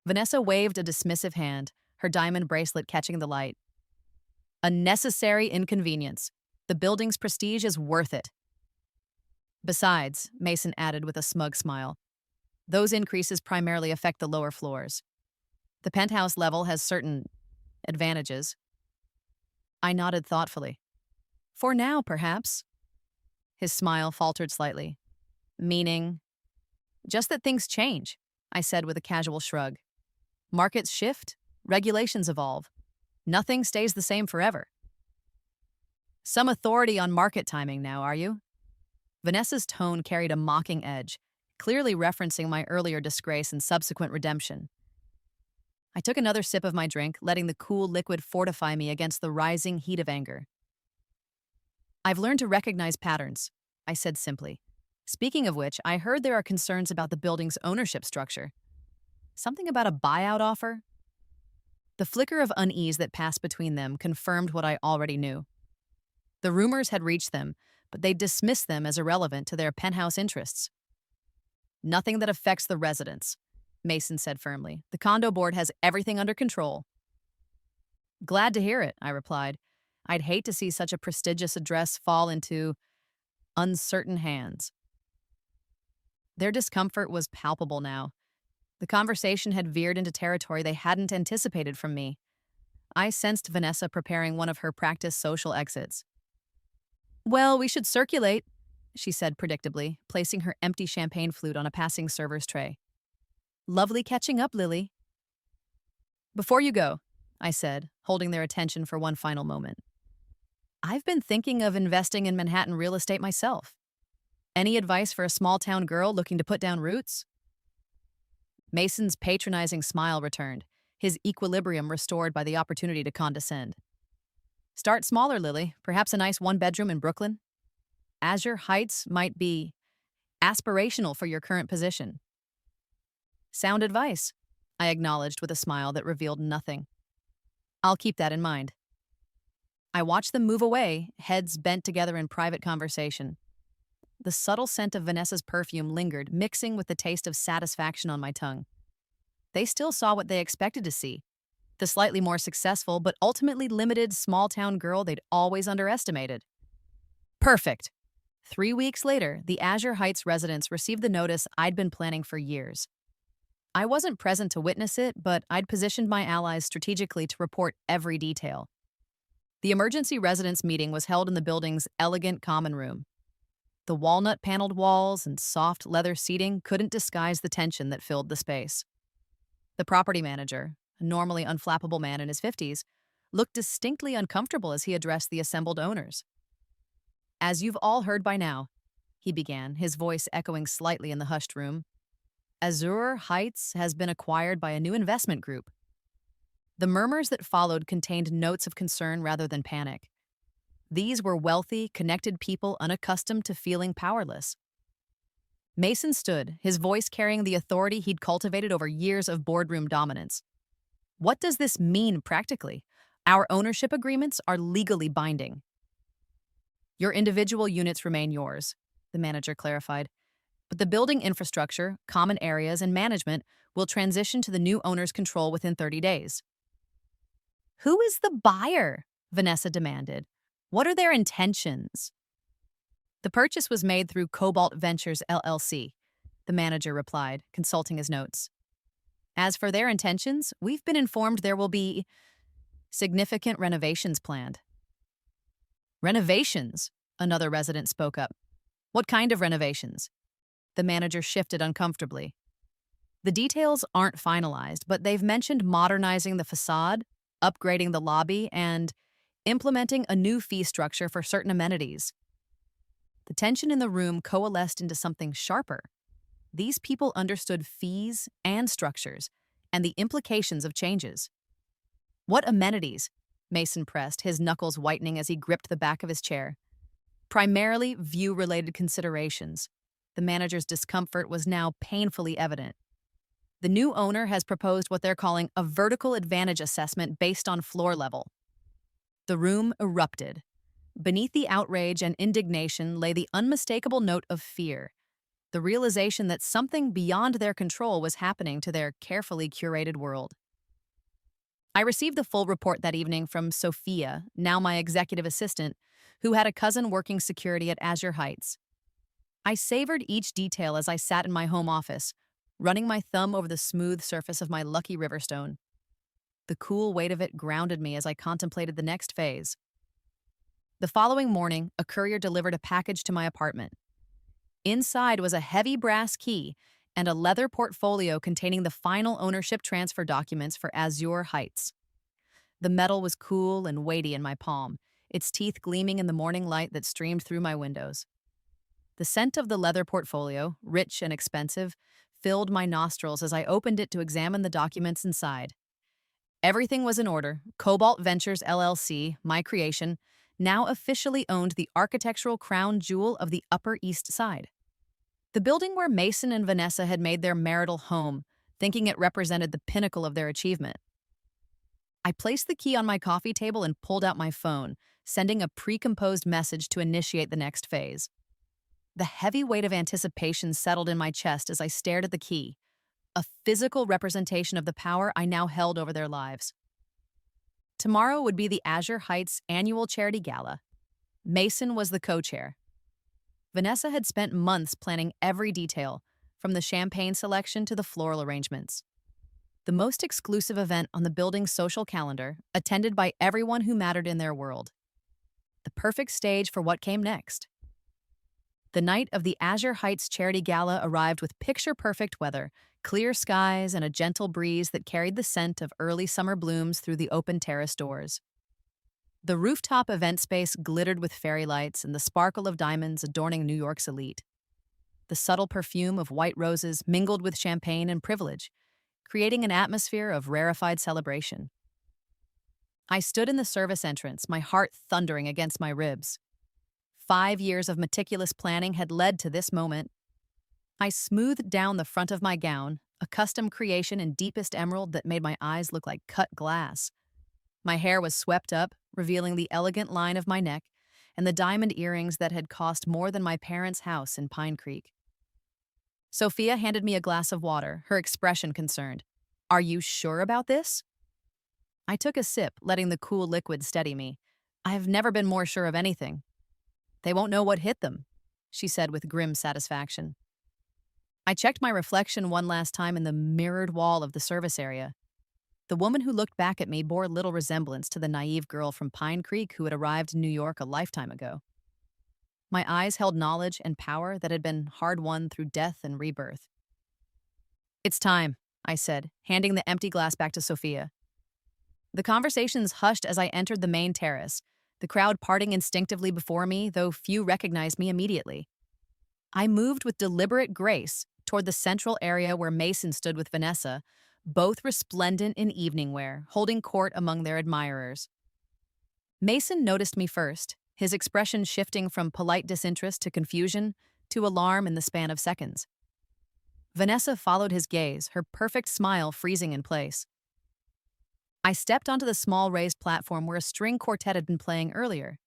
Vanessa waved a dismissive hand, her diamond bracelet catching the light. "A necessary inconvenience. The building's prestige is worth it." "Besides," Mason added with a smug smile, "those increases primarily affect the lower floors. The penthouse level has certain advantages." I nodded thoughtfully. "For now, perhaps." His smile faltered slightly. "Meaning?" "Just that things change," I said with a casual shrug. "Markets shift, regulations evolve. Nothing stays the same forever." "Some authority on market timing now, are you?" Vanessa's tone carried a mocking edge, clearly referencing my earlier disgrace and subsequent redemption. I took another sip of my drink, letting the cool liquid fortify me against the rising heat of anger. "I've learned to recognize patterns," I said simply. "Speaking of which, I heard there are concerns about the building's ownership structure. Something about a buyout offer?" The flicker of unease that passed between them confirmed what I already knew. The rumors had reached them, but they dismissed them as irrelevant to their penthouse interests. "Nothing that affects the residents," Mason said firmly. "The condo board has everything under control." "Glad to hear it," I replied. "I'd hate to see such a prestigious address fall into uncertain hands." Their discomfort was palpable now. The conversation had veered into territory they hadn't anticipated from me. I sensed Vanessa preparing one of her practice social exits. "Well, we should circulate," she said predictably, placing her empty champagne flute on a passing server's tray. "Lovely catching up, Lily." "Before you go," I said, holding their attention for one final moment, "I've been thinking of investing in Manhattan real estate myself. Any advice for a small-town girl looking to put down roots?" Mason's patronizing smile returned, his equilibrium restored by the opportunity to condescend. "Start smaller, Lily. Perhaps a nice one-bedroom in Brooklyn?" Azure Heights might be aspirational for your current position. Sound advice, I acknowledged with a smile that revealed nothing. I'll keep that in mind. I watched them move away, heads bent together in private conversation. The subtle scent of Vanessa's perfume lingered, mixing with the taste of satisfaction on my tongue. They still saw what they expected to see, the slightly more successful but ultimately limited small-town girl they'd always underestimated. Perfect. 3 weeks later, the Azure Heights residents received the notice I'd been planning for years. I wasn't present to witness it, but I'd positioned my allies strategically to report every detail. The emergency residence meeting was held in the building's elegant common room. The walnut-paneled walls and soft leather seating couldn't disguise the tension that filled the space. The property manager, a normally unflappable man in his 50s, looked distinctly uncomfortable as he addressed the assembled owners. As you've all heard by now, he began, his voice echoing slightly in the hushed room, Azure Heights has been acquired by a new investment group. The murmurs that followed contained notes of concern rather than panic. These were wealthy, connected people unaccustomed to feeling powerless. Mason stood, his voice carrying the authority he'd cultivated over years of boardroom dominance. What does this mean practically? Our ownership agreements are legally binding. Your individual units remain yours, the manager clarified, but the building infrastructure, common areas, and management will transition to the new owner's control within 30 days. Who is the buyer? Vanessa demanded. What are their intentions? The purchase was made through Cobalt Ventures LLC, the manager replied, consulting his notes. As for their intentions, we've been informed there will be significant renovations planned. Renovations? Another resident spoke up. What kind of renovations? The manager shifted uncomfortably. The details aren't finalized, but they've mentioned modernizing the facade, upgrading the lobby, and implementing a new fee structure for certain amenities. The tension in the room coalesced into something sharper. These people understood fees and structures, and the implications of changes. What amenities? Mason pressed, his knuckles whitening as he gripped the back of his chair. Primarily view-related considerations. The manager's discomfort was now painfully evident. The new owner has proposed what they're calling a vertical advantage assessment based on floor level. The room erupted. Beneath the outrage and indignation lay the unmistakable note of fear, the realization that something beyond their control was happening to their carefully curated world. I received the full report that evening from Sophia, now my executive assistant, who had a cousin working security at Azure Heights. I savored each detail as I sat in my home office, running my thumb over the smooth surface of my lucky Riverstone. The cool weight of it grounded me as I contemplated the next phase. The following morning, a courier delivered a package to my apartment. Inside was a heavy brass key and a leather portfolio containing the final ownership transfer documents for Azure Heights. The metal was cool and weighty in my palm, its teeth gleaming in the morning light that streamed through my windows. The scent of the leather portfolio, rich and expensive, filled my nostrils as I opened it to examine the documents inside. Everything was in order. Cobalt Ventures LLC, my creation, now officially owned the architectural crown jewel of the Upper East Side. The building where Mason and Vanessa had made their marital home, thinking it represented the pinnacle of their achievement. I placed the key on my coffee table and pulled out my phone, sending a pre-composed message to initiate the next phase. The heavy weight of anticipation settled in my chest as I stared at the key, a physical representation of the power I now held over their lives. Tomorrow would be the Azure Heights annual charity gala. Mason was the co-chair. Vanessa had spent months planning every detail, from the champagne selection to the floral arrangements. The most exclusive event on the building's social calendar, attended by everyone who mattered in their world. The perfect stage for what came next. The night of the Azure Heights Charity Gala arrived with picture-perfect weather, clear skies, and a gentle breeze that carried the scent of early summer blooms through the open terrace doors. The rooftop event space glittered with fairy lights and the sparkle of diamonds adorning New York's elite. The subtle perfume of white roses mingled with champagne and privilege, creating an atmosphere of rarefied celebration. I stood in the service entrance, my heart thundering against my ribs. 5 years of meticulous planning had led to this moment. I smoothed down the front of my gown, a custom creation in deepest emerald that made my eyes look like cut glass. My hair was swept up, revealing the elegant line of my neck and the diamond earrings that had cost more than my parents' house in Pine Creek. Sophia handed me a glass of water, her expression concerned. "Are you sure about this?" I took a sip, letting the cool liquid steady me. I have never been more sure of anything. "They won't know what hit them," she said with grim satisfaction. I checked my reflection one last time in the mirrored wall of the service area. The woman who looked back at me bore little resemblance to the naive girl from Pine Creek who had arrived in New York a lifetime ago. My eyes held knowledge and power that had been hard-won through death and rebirth. "It's time," I said, handing the empty glass back to Sophia. The conversations hushed as I entered the main terrace, the crowd parting instinctively before me, though few recognized me immediately. I moved with deliberate grace toward the central area where Mason stood with Vanessa, both resplendent in evening wear, holding court among their admirers. Mason noticed me first, his expression shifting from polite disinterest to confusion to alarm in the span of seconds. Vanessa followed his gaze, her perfect smile freezing in place. I stepped onto the small raised platform where a string quartet had been playing earlier.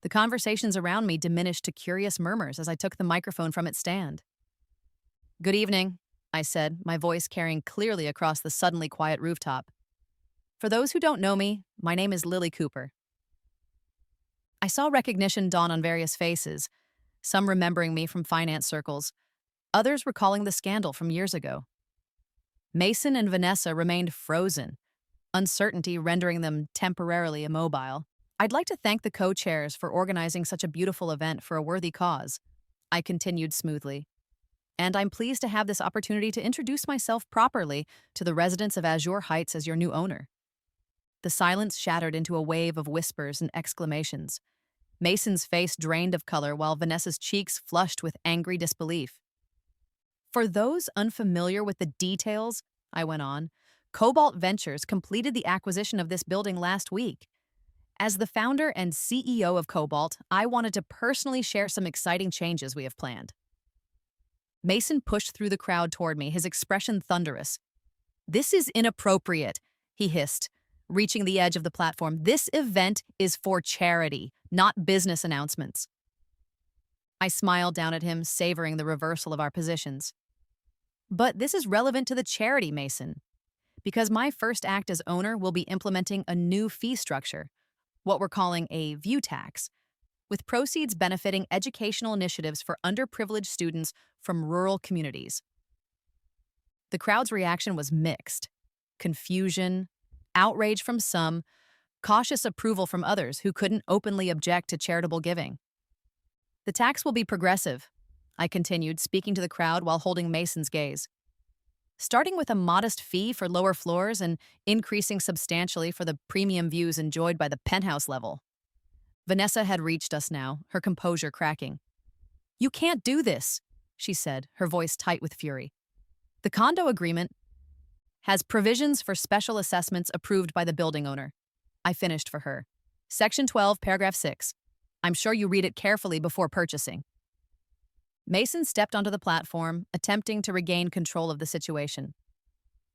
The conversations around me diminished to curious murmurs as I took the microphone from its stand. "Good evening," I said, my voice carrying clearly across the suddenly quiet rooftop. "For those who don't know me, my name is Lily Cooper." I saw recognition dawn on various faces, some remembering me from finance circles, others recalling the scandal from years ago. Mason and Vanessa remained frozen, uncertainty rendering them temporarily immobile. "I'd like to thank the co-chairs for organizing such a beautiful event for a worthy cause," I continued smoothly. "And I'm pleased to have this opportunity to introduce myself properly to the residents of Azure Heights as your new owner." The silence shattered into a wave of whispers and exclamations. Mason's face drained of color while Vanessa's cheeks flushed with angry disbelief. "For those unfamiliar with the details," I went on, "Cobalt Ventures completed the acquisition of this building last week. As the founder and CEO of Cobalt, I wanted to personally share some exciting changes we have planned." Mason pushed through the crowd toward me, his expression thunderous. "This is inappropriate," he hissed, reaching the edge of the platform. "This event is for charity, not business announcements." I smiled down at him, savoring the reversal of our positions. "But this is relevant to the charity, Mason, because my first act as owner will be implementing a new fee structure, what we're calling a view tax, with proceeds benefiting educational initiatives for underprivileged students from rural communities." The crowd's reaction was mixed. Confusion, outrage from some, cautious approval from others who couldn't openly object to charitable giving. "The tax will be progressive," I continued, speaking to the crowd while holding Mason's gaze. "Starting with a modest fee for lower floors and increasing substantially for the premium views enjoyed by the penthouse level." Vanessa had reached us now, her composure cracking. "You can't do this," she said, her voice tight with fury. "The condo agreement has provisions for special assessments approved by the building owner." I finished for her. "Section 12, paragraph 6. I'm sure you read it carefully before purchasing." Mason stepped onto the platform, attempting to regain control of the situation.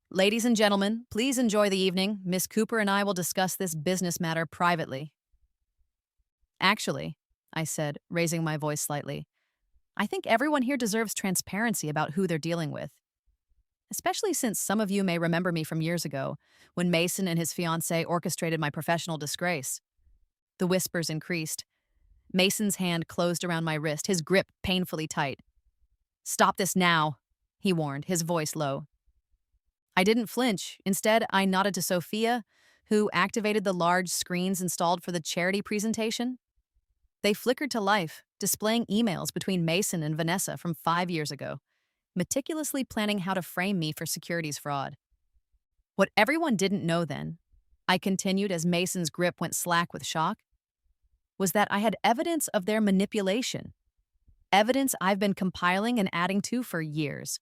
"Ladies and gentlemen, please enjoy the evening. Miss Cooper and I will discuss this business matter privately." "Actually," I said, raising my voice slightly, "I think everyone here deserves transparency about who they're dealing with. Especially since some of you may remember me from years ago, when Mason and his fiancée orchestrated my professional disgrace." The whispers increased. Mason's hand closed around my wrist, his grip painfully tight. "Stop this now," he warned, his voice low. I didn't flinch. Instead, I nodded to Sophia, who activated the large screens installed for the charity presentation. They flickered to life, displaying emails between Mason and Vanessa from 5 years ago, meticulously planning how to frame me for securities fraud. What everyone didn't know then, I continued as Mason's grip went slack with shock, was that I had evidence of their manipulation. Evidence I've been compiling and adding to for years.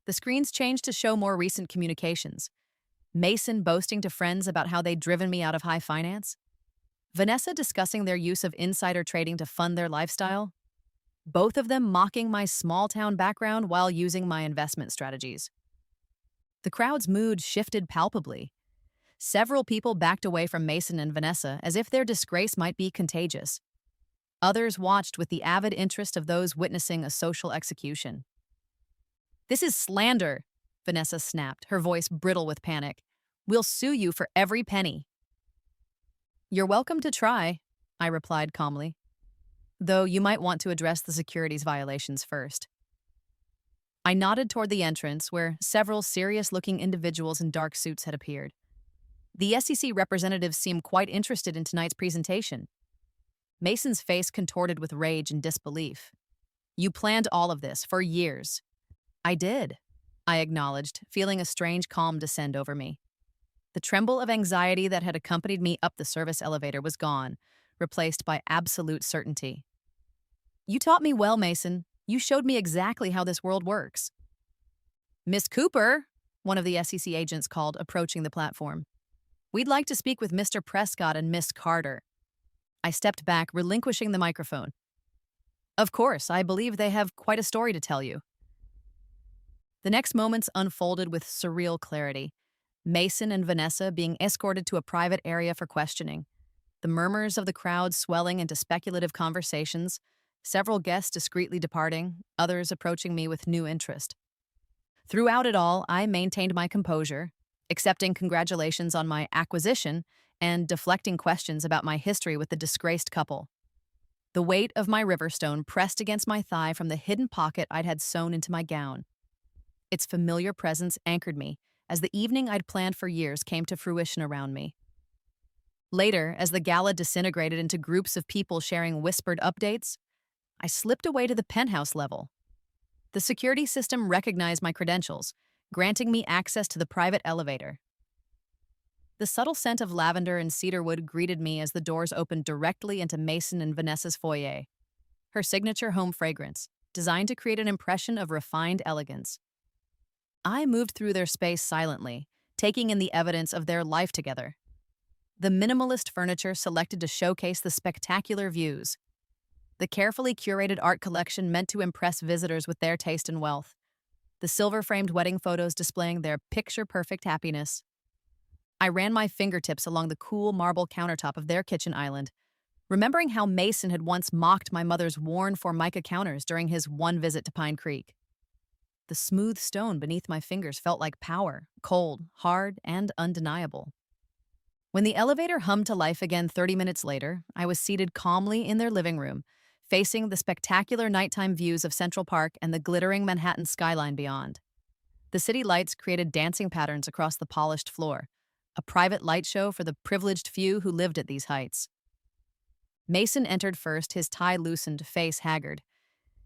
The screens changed to show more recent communications. Mason boasting to friends about how they'd driven me out of high finance. Vanessa discussing their use of insider trading to fund their lifestyle, both of them mocking my small-town background while using my investment strategies. The crowd's mood shifted palpably. Several people backed away from Mason and Vanessa as if their disgrace might be contagious. Others watched with the avid interest of those witnessing a social execution. "This is slander," Vanessa snapped, her voice brittle with panic. "We'll sue you for every penny." "You're welcome to try," I replied calmly, "though you might want to address the securities violations first." I nodded toward the entrance where several serious-looking individuals in dark suits had appeared. The SEC representatives seemed quite interested in tonight's presentation. Mason's face contorted with rage and disbelief. "You planned all of this for years." "I did," I acknowledged, feeling a strange calm descend over me. The tremble of anxiety that had accompanied me up the service elevator was gone, replaced by absolute certainty. "You taught me well, Mason. You showed me exactly how this world works." "Miss Cooper," one of the SEC agents called, approaching the platform. "We'd like to speak with Mr. Prescott and Miss Carter." I stepped back, relinquishing the microphone. "Of course, I believe they have quite a story to tell you." The next moments unfolded with surreal clarity. Mason and Vanessa being escorted to a private area for questioning, the murmurs of the crowd swelling into speculative conversations, several guests discreetly departing, others approaching me with new interest. Throughout it all, I maintained my composure, accepting congratulations on my acquisition and deflecting questions about my history with the disgraced couple. The weight of my Riverstone pressed against my thigh from the hidden pocket I'd had sewn into my gown. Its familiar presence anchored me as the evening I'd planned for years came to fruition around me. Later, as the gala disintegrated into groups of people sharing whispered updates, I slipped away to the penthouse level. The security system recognized my credentials, granting me access to the private elevator. The subtle scent of lavender and cedarwood greeted me as the doors opened directly into Mason and Vanessa's foyer, her signature home fragrance, designed to create an impression of refined elegance. I moved through their space silently, taking in the evidence of their life together. The minimalist furniture selected to showcase the spectacular views. The carefully curated art collection meant to impress visitors with their taste and wealth. The silver-framed wedding photos displaying their picture-perfect happiness. I ran my fingertips along the cool marble countertop of their kitchen island, remembering how Mason had once mocked my mother's worn Formica counters during his one visit to Pine Creek. The smooth stone beneath my fingers felt like power, cold, hard, and undeniable. When the elevator hummed to life again 30 minutes later, I was seated calmly in their living room, facing the spectacular nighttime views of Central Park and the glittering Manhattan skyline beyond. The city lights created dancing patterns across the polished floor, a private light show for the privileged few who lived at these heights. Mason entered first, his tie loosened, face haggard.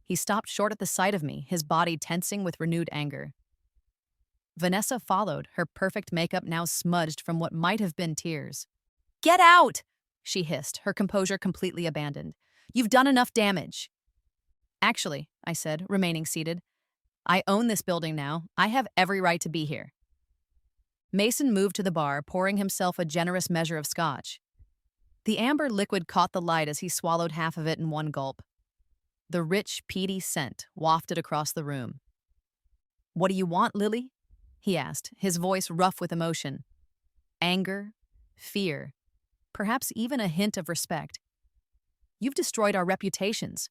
He stopped short at the sight of me, his body tensing with renewed anger. Vanessa followed, her perfect makeup now smudged from what might have been tears. "Get out!" she hissed, her composure completely abandoned. "You've done enough damage." "Actually," I said, remaining seated, "I own this building now. I have every right to be here." Mason moved to the bar, pouring himself a generous measure of scotch. The amber liquid caught the light as he swallowed half of it in one gulp. The rich, peaty scent wafted across the room. "What do you want, Lily?" he asked, his voice rough with emotion. Anger, fear, perhaps even a hint of respect. "You've destroyed our reputations.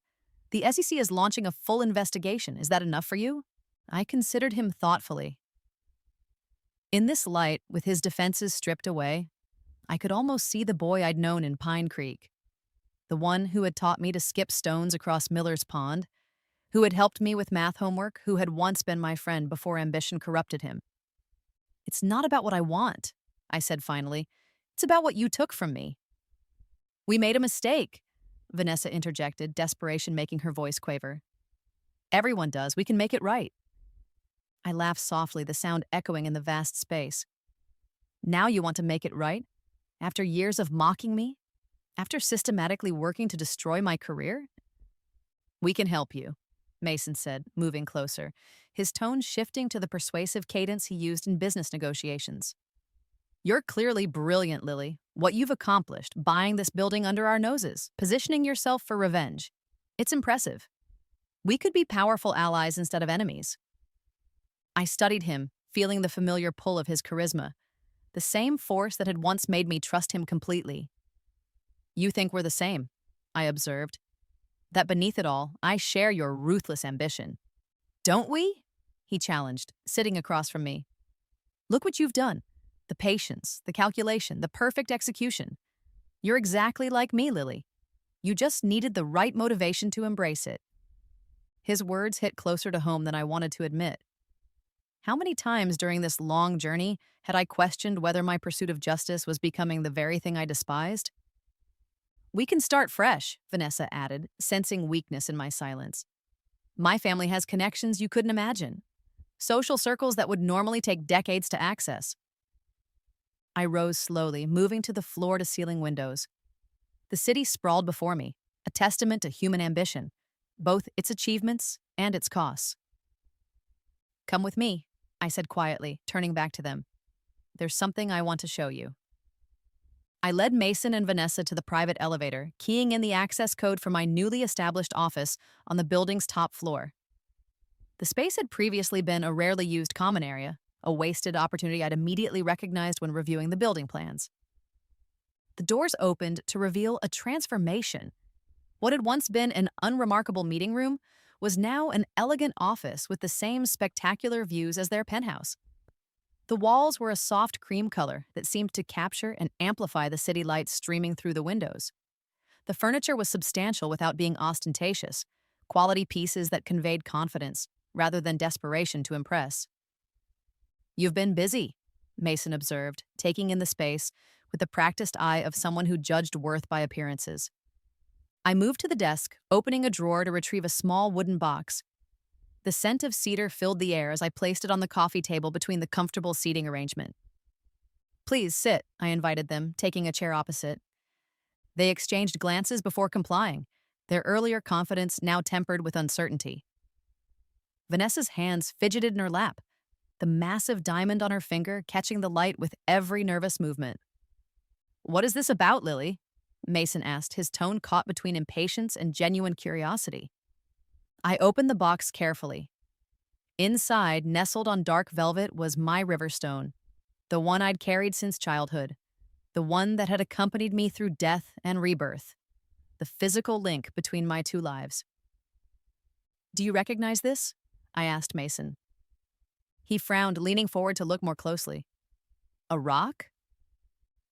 The SEC is launching a full investigation. Is that enough for you?" I considered him thoughtfully. In this light, with his defenses stripped away, I could almost see the boy I'd known in Pine Creek. The one who had taught me to skip stones across Miller's Pond, who had helped me with math homework, who had once been my friend before ambition corrupted him. "It's not about what I want," I said finally. "It's about what you took from me." "We made a mistake," Vanessa interjected, desperation making her voice quaver. "Everyone does. We can make it right." I laughed softly, the sound echoing in the vast space. "Now you want to make it right? After years of mocking me? After systematically working to destroy my career?" "We can help you," Mason said, moving closer, his tone shifting to the persuasive cadence he used in business negotiations. You're clearly brilliant, Lily. What you've accomplished, buying this building under our noses, positioning yourself for revenge. It's impressive. We could be powerful allies instead of enemies. I studied him, feeling the familiar pull of his charisma, the same force that had once made me trust him completely. You think we're the same, I observed. That beneath it all, I share your ruthless ambition. Don't we? He challenged, sitting across from me. Look what you've done. The patience, the calculation, the perfect execution. You're exactly like me, Lily. You just needed the right motivation to embrace it. His words hit closer to home than I wanted to admit. How many times during this long journey had I questioned whether my pursuit of justice was becoming the very thing I despised? We can start fresh, Vanessa added, sensing weakness in my silence. My family has connections you couldn't imagine. Social circles that would normally take decades to access. I rose slowly, moving to the floor-to-ceiling windows. The city sprawled before me, a testament to human ambition, both its achievements and its costs. Come with me, I said quietly, turning back to them. There's something I want to show you. I led Mason and Vanessa to the private elevator, keying in the access code for my newly established office on the building's top floor. The space had previously been a rarely used common area, a wasted opportunity I'd immediately recognized when reviewing the building plans. The doors opened to reveal a transformation. What had once been an unremarkable meeting room was now an elegant office with the same spectacular views as their penthouse. The walls were a soft cream color that seemed to capture and amplify the city lights streaming through the windows. The furniture was substantial without being ostentatious, quality pieces that conveyed confidence rather than desperation to impress. You've been busy, Mason observed, taking in the space with the practiced eye of someone who judged worth by appearances. I moved to the desk, opening a drawer to retrieve a small wooden box. The scent of cedar filled the air as I placed it on the coffee table between the comfortable seating arrangement. Please sit, I invited them, taking a chair opposite. They exchanged glances before complying, their earlier confidence now tempered with uncertainty. Vanessa's hands fidgeted in her lap, the massive diamond on her finger catching the light with every nervous movement. What is this about, Lily? Mason asked, his tone caught between impatience and genuine curiosity. I opened the box carefully. Inside, nestled on dark velvet, was my Riverstone, the one I'd carried since childhood, the one that had accompanied me through death and rebirth, the physical link between my two lives. Do you recognize this? I asked Mason. He frowned, leaning forward to look more closely. A rock?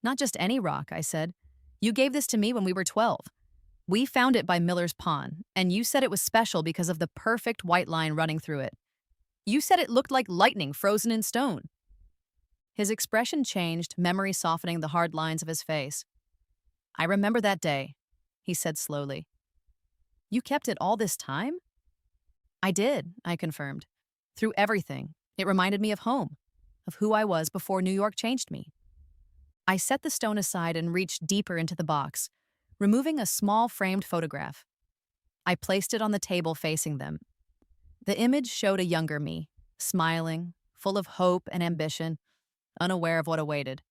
Not just any rock, I said. You gave this to me when we were 12. We found it by Miller's Pond, and you said it was special because of the perfect white line running through it. You said it looked like lightning frozen in stone. His expression changed, memory softening the hard lines of his face. I remember that day, he said slowly. You kept it all this time? I did, I confirmed. Through everything, it reminded me of home, of who I was before New York changed me. I set the stone aside and reached deeper into the box, removing a small framed photograph. I placed it on the table facing them. The image showed a younger me, smiling, full of hope and ambition, unaware of what awaited.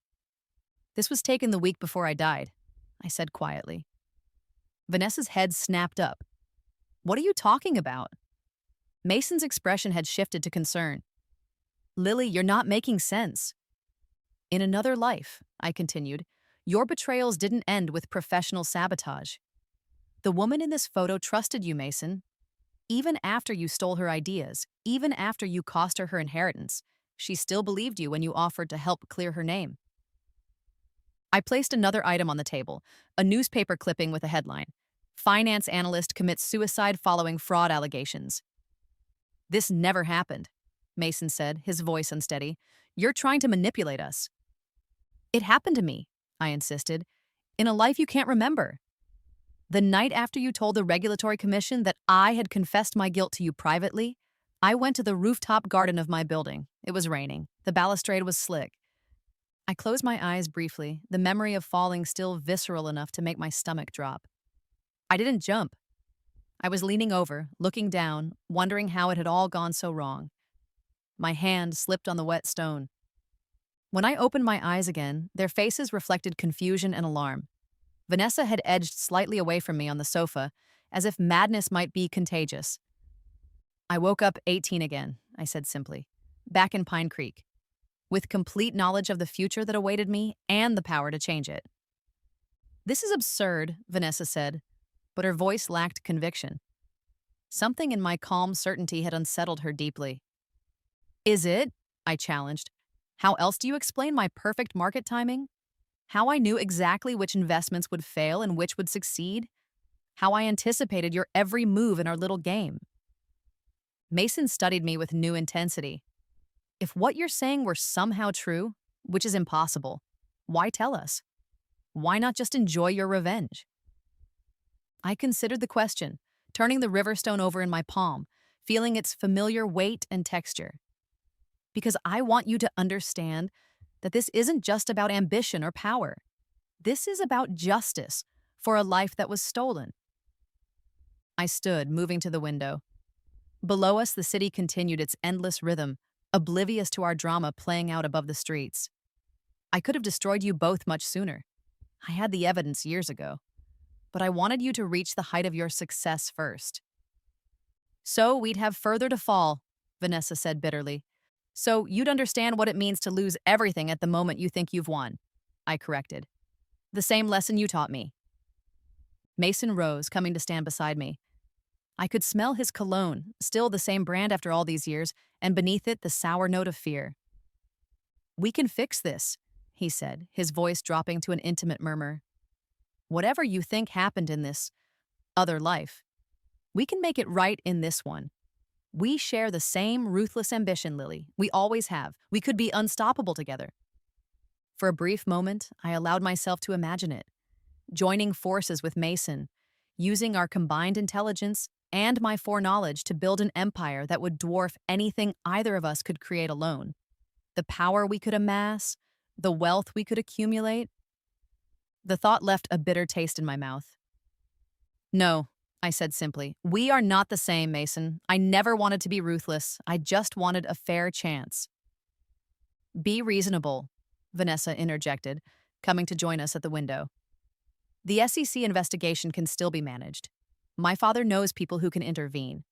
This was taken the week before I died, I said quietly. Vanessa's head snapped up. What are you talking about? Mason's expression had shifted to concern. Lily, you're not making sense. In another life, I continued, your betrayals didn't end with professional sabotage. The woman in this photo trusted you, Mason. Even after you stole her ideas, even after you cost her inheritance, she still believed you when you offered to help clear her name. I placed another item on the table, a newspaper clipping with a headline, Finance analyst commits suicide following fraud allegations. This never happened, Mason said, his voice unsteady. You're trying to manipulate us. It happened to me, I insisted, in a life you can't remember. The night after you told the Regulatory Commission that I had confessed my guilt to you privately, I went to the rooftop garden of my building. It was raining. The balustrade was slick. I closed my eyes briefly, the memory of falling still visceral enough to make my stomach drop. I didn't jump. I was leaning over, looking down, wondering how it had all gone so wrong. My hand slipped on the wet stone. When I opened my eyes again, their faces reflected confusion and alarm. Vanessa had edged slightly away from me on the sofa, as if madness might be contagious. I woke up 18 again, I said simply, back in Pine Creek, with complete knowledge of the future that awaited me and the power to change it. This is absurd, Vanessa said, but her voice lacked conviction. Something in my calm certainty had unsettled her deeply. Is it? I challenged. How else do you explain my perfect market timing? How I knew exactly which investments would fail and which would succeed? How I anticipated your every move in our little game? Mason studied me with new intensity. If what you're saying were somehow true, which is impossible, why tell us? Why not just enjoy your revenge? I considered the question, turning the Riverstone over in my palm, feeling its familiar weight and texture. Because I want you to understand that this isn't just about ambition or power. This is about justice for a life that was stolen. I stood, moving to the window. Below us, the city continued its endless rhythm, oblivious to our drama playing out above the streets. I could have destroyed you both much sooner. I had the evidence years ago. But I wanted you to reach the height of your success first. So we'd have further to fall, Vanessa said bitterly. So you'd understand what it means to lose everything at the moment you think you've won, I corrected. The same lesson you taught me. Mason rose, coming to stand beside me. I could smell his cologne, still the same brand after all these years, and beneath it the sour note of fear. We can fix this, he said, his voice dropping to an intimate murmur. Whatever you think happened in this other life, we can make it right in this one. We share the same ruthless ambition, Lily. We always have. We could be unstoppable together. For a brief moment, I allowed myself to imagine it. Joining forces with Mason, using our combined intelligence and my foreknowledge to build an empire that would dwarf anything either of us could create alone. The power we could amass, the wealth we could accumulate. The thought left a bitter taste in my mouth. No, I said simply. We are not the same, Mason. I never wanted to be ruthless. I just wanted a fair chance. Be reasonable, Vanessa interjected, coming to join us at the window. The SEC investigation can still be managed. My father knows people who can intervene.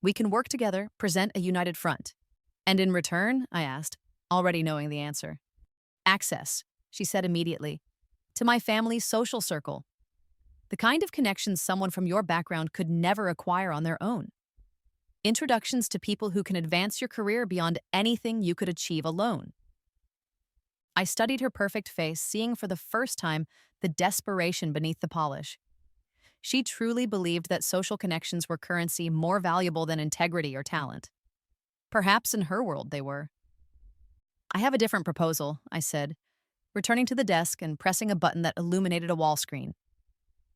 We can work together, present a united front. And in return, I asked, already knowing the answer. Access, she said immediately, to my family's social circle. The kind of connections someone from your background could never acquire on their own. Introductions to people who can advance your career beyond anything you could achieve alone. I studied her perfect face, seeing for the first time the desperation beneath the polish. She truly believed that social connections were currency more valuable than integrity or talent. Perhaps in her world they were. I have a different proposal, I said, returning to the desk and pressing a button that illuminated a wall screen.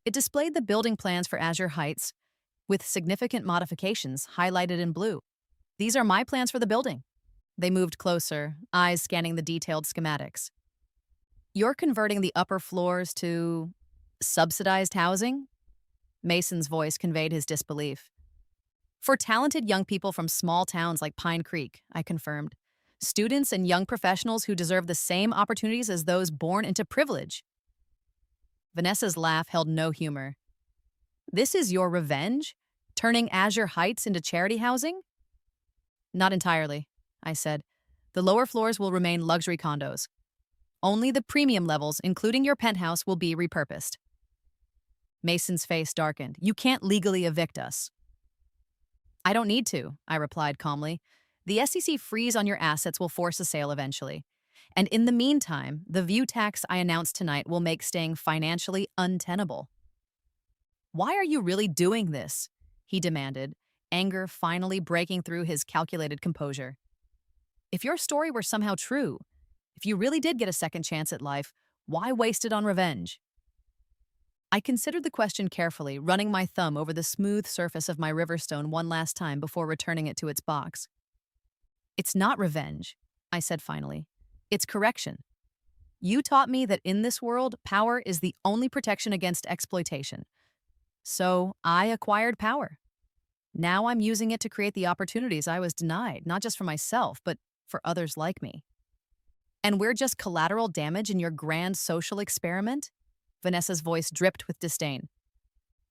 It displayed the building plans for Azure Heights, with significant modifications highlighted in blue. These are my plans for the building. They moved closer, eyes scanning the detailed schematics. You're converting the upper floors to subsidized housing? Mason's voice conveyed his disbelief. For talented young people from small towns like Pine Creek, I confirmed. Students and young professionals who deserve the same opportunities as those born into privilege. Vanessa's laugh held no humor. This is your revenge? Turning Azure Heights into charity housing? Not entirely, I said. The lower floors will remain luxury condos. Only the premium levels, including your penthouse, will be repurposed. Mason's face darkened. You can't legally evict us. I don't need to, I replied calmly. The SEC freeze on your assets will force a sale eventually. And in the meantime, the view tax I announced tonight will make staying financially untenable. Why are you really doing this? He demanded, anger finally breaking through his calculated composure. If your story were somehow true, if you really did get a second chance at life, why waste it on revenge? I considered the question carefully, running my thumb over the smooth surface of my Riverstone one last time before returning it to its box. It's not revenge, I said finally. It's correction. You taught me that in this world, power is the only protection against exploitation. So I acquired power. Now I'm using it to create the opportunities I was denied, not just for myself, but for others like me. And we're just collateral damage in your grand social experiment? Vanessa's voice dripped with disdain.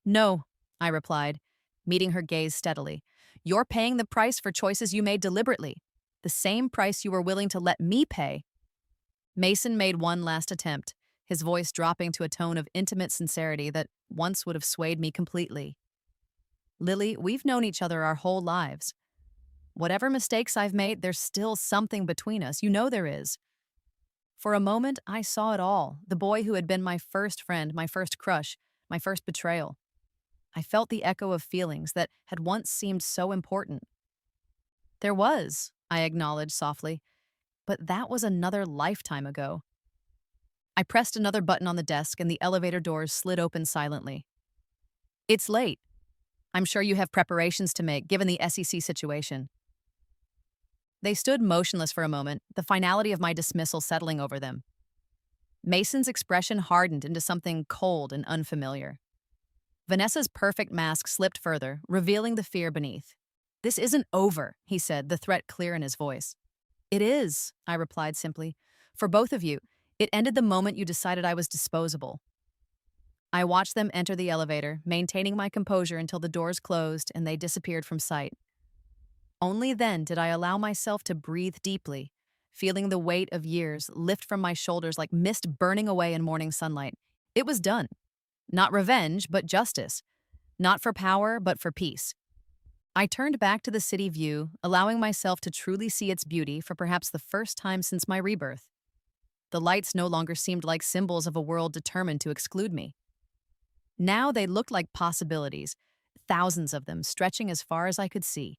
No, I replied, meeting her gaze steadily. You're paying the price for choices you made deliberately, the same price you were willing to let me pay. Mason made one last attempt, his voice dropping to a tone of intimate sincerity that once would have swayed me completely. Lily, we've known each other our whole lives. Whatever mistakes I've made, there's still something between us. You know there is. For a moment, I saw it all, the boy who had been my first friend, my first crush, my first betrayal. I felt the echo of feelings that had once seemed so important. There was, I acknowledged softly, but that was another lifetime ago. I pressed another button on the desk and the elevator doors slid open silently. It's late. I'm sure you have preparations to make, given the SEC situation. They stood motionless for a moment, the finality of my dismissal settling over them. Mason's expression hardened into something cold and unfamiliar. Vanessa's perfect mask slipped further, revealing the fear beneath. This isn't over, he said, the threat clear in his voice. It is, I replied simply. For both of you, it ended the moment you decided I was disposable. I watched them enter the elevator, maintaining my composure until the doors closed and they disappeared from sight. Only then did I allow myself to breathe deeply, feeling the weight of years lift from my shoulders like mist burning away in morning sunlight. It was done. Not revenge, but justice. Not for power, but for peace. I turned back to the city view, allowing myself to truly see its beauty for perhaps the first time since my rebirth. The lights no longer seemed like symbols of a world determined to exclude me. Now they looked like possibilities, thousands of them stretching as far as I could see.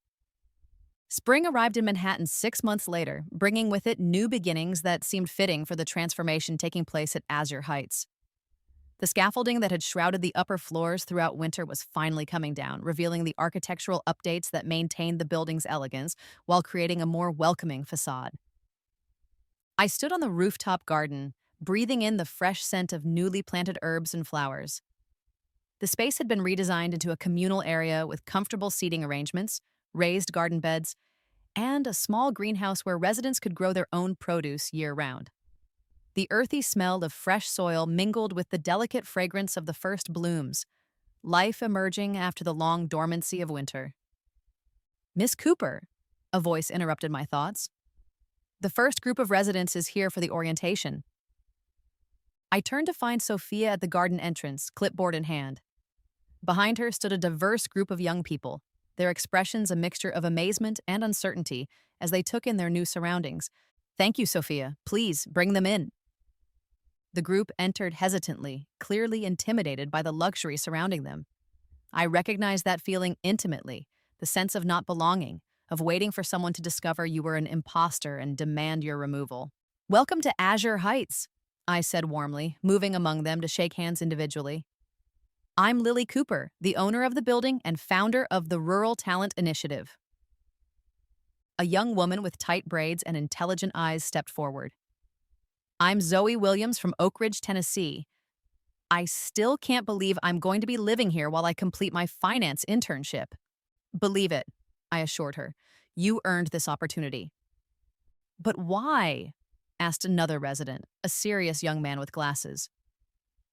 Spring arrived in Manhattan 6 months later, bringing with it new beginnings that seemed fitting for the transformation taking place at Azure Heights. The scaffolding that had shrouded the upper floors throughout winter was finally coming down, revealing the architectural updates that maintained the building's elegance while creating a more welcoming facade. I stood on the rooftop garden, breathing in the fresh scent of newly planted herbs and flowers. The space had been redesigned into a communal area with comfortable seating arrangements, raised garden beds, and a small greenhouse where residents could grow their own produce year-round. The earthy smell of fresh soil mingled with the delicate fragrance of the first blooms, life emerging after the long dormancy of winter. Miss Cooper, a voice interrupted my thoughts. The first group of residents is here for the orientation. I turned to find Sophia at the garden entrance, clipboard in hand. Behind her stood a diverse group of young people, their expressions a mixture of amazement and uncertainty as they took in their new surroundings. Thank you, Sophia. Please, bring them in. The group entered hesitantly, clearly intimidated by the luxury surrounding them. I recognized that feeling intimately, the sense of not belonging, of waiting for someone to discover you were an imposter and demand your removal. Welcome to Azure Heights, I said warmly, moving among them to shake hands individually. I'm Lily Cooper, the owner of the building and founder of the Rural Talent Initiative. A young woman with tight braids and intelligent eyes stepped forward. I'm Zoe Williams from Oak Ridge, Tennessee. I still can't believe I'm going to be living here while I complete my finance internship. Believe it, I assured her. You earned this opportunity. But why? Asked another resident, a serious young man with glasses.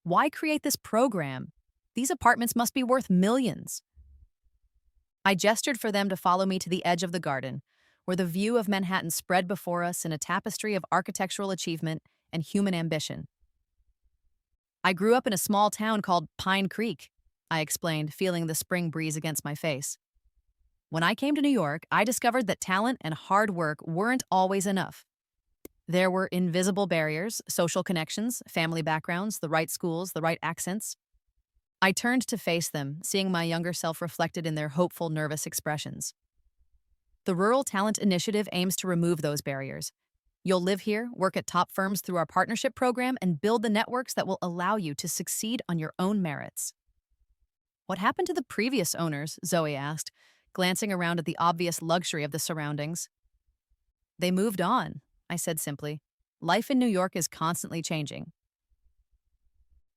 Why create this program? These apartments must be worth millions. I gestured for them to follow me to the edge of the garden, where the view of Manhattan spread before us in a tapestry of architectural achievement and human ambition. I grew up in a small town called Pine Creek, I explained, feeling the spring breeze against my face. When I came to New York, I discovered that talent and hard work weren't always enough. There were invisible barriers, social connections, family backgrounds, the right schools, the right accents. I turned to face them, seeing my younger self reflected in their hopeful, nervous expressions. The Rural Talent Initiative aims to remove those barriers. You'll live here, work at top firms through our partnership program, and build the networks that will allow you to succeed on your own merits. What happened to the previous owners? Zoe asked, glancing around at the obvious luxury of the surroundings. They moved on, I said simply. Life in New York is constantly changing.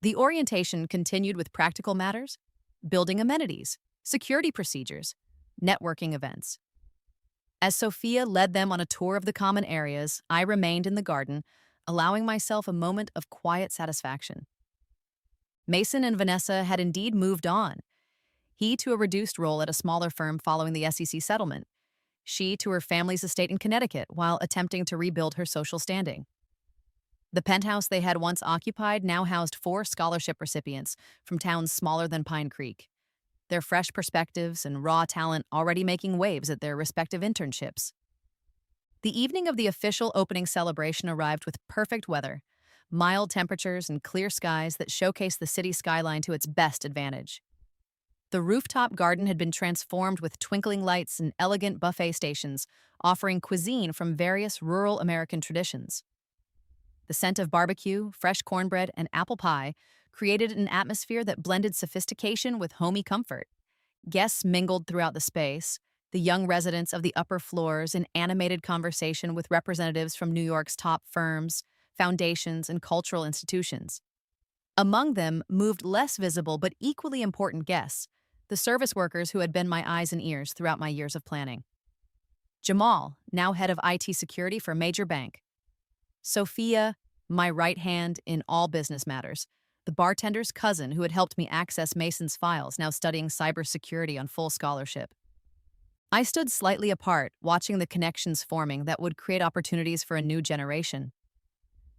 The orientation continued with practical matters, building amenities, security procedures, networking events. As Sophia led them on a tour of the common areas, I remained in the garden, allowing myself a moment of quiet satisfaction. Mason and Vanessa had indeed moved on. He to a reduced role at a smaller firm following the SEC settlement. She to her family's estate in Connecticut while attempting to rebuild her social standing. The penthouse they had once occupied now housed 4 scholarship recipients from towns smaller than Pine Creek, their fresh perspectives and raw talent already making waves at their respective internships. The evening of the official opening celebration arrived with perfect weather, mild temperatures and clear skies that showcased the city skyline to its best advantage. The rooftop garden had been transformed with twinkling lights and elegant buffet stations, offering cuisine from various rural American traditions. The scent of barbecue, fresh cornbread, and apple pie created an atmosphere that blended sophistication with homey comfort. Guests mingled throughout the space, the young residents of the upper floors in animated conversation with representatives from New York's top firms, foundations, and cultural institutions. Among them moved less visible but equally important guests, the service workers who had been my eyes and ears throughout my years of planning. Jamal, now head of IT security for a major bank. Sophia, my right hand in all business matters, the bartender's cousin who had helped me access Mason's files, now studying cybersecurity on full scholarship. I stood slightly apart, watching the connections forming that would create opportunities for a new generation.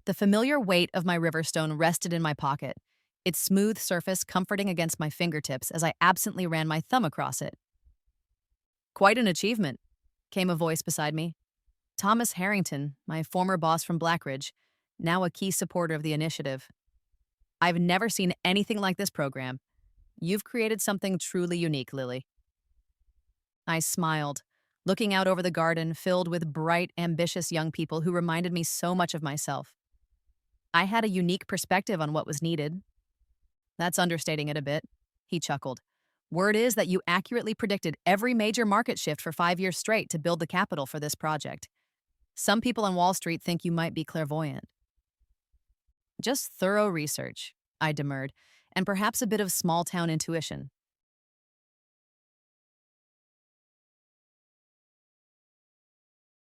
The familiar weight of my Riverstone rested in my pocket, its smooth surface comforting against my fingertips as I absently ran my thumb across it. "Quite an achievement," came a voice beside me. Thomas Harrington, my former boss from Blackridge, now a key supporter of the initiative. "I've never seen anything like this program. You've created something truly unique, Lily." I smiled, looking out over the garden filled with bright, ambitious young people who reminded me so much of myself. I had a unique perspective on what was needed. "That's understating it a bit," he chuckled. "Word is that you accurately predicted every major market shift for 5 years straight to build the capital for this project. Some people on Wall Street think you might be clairvoyant." "Just thorough research," I demurred, "and perhaps a bit of small-town intuition."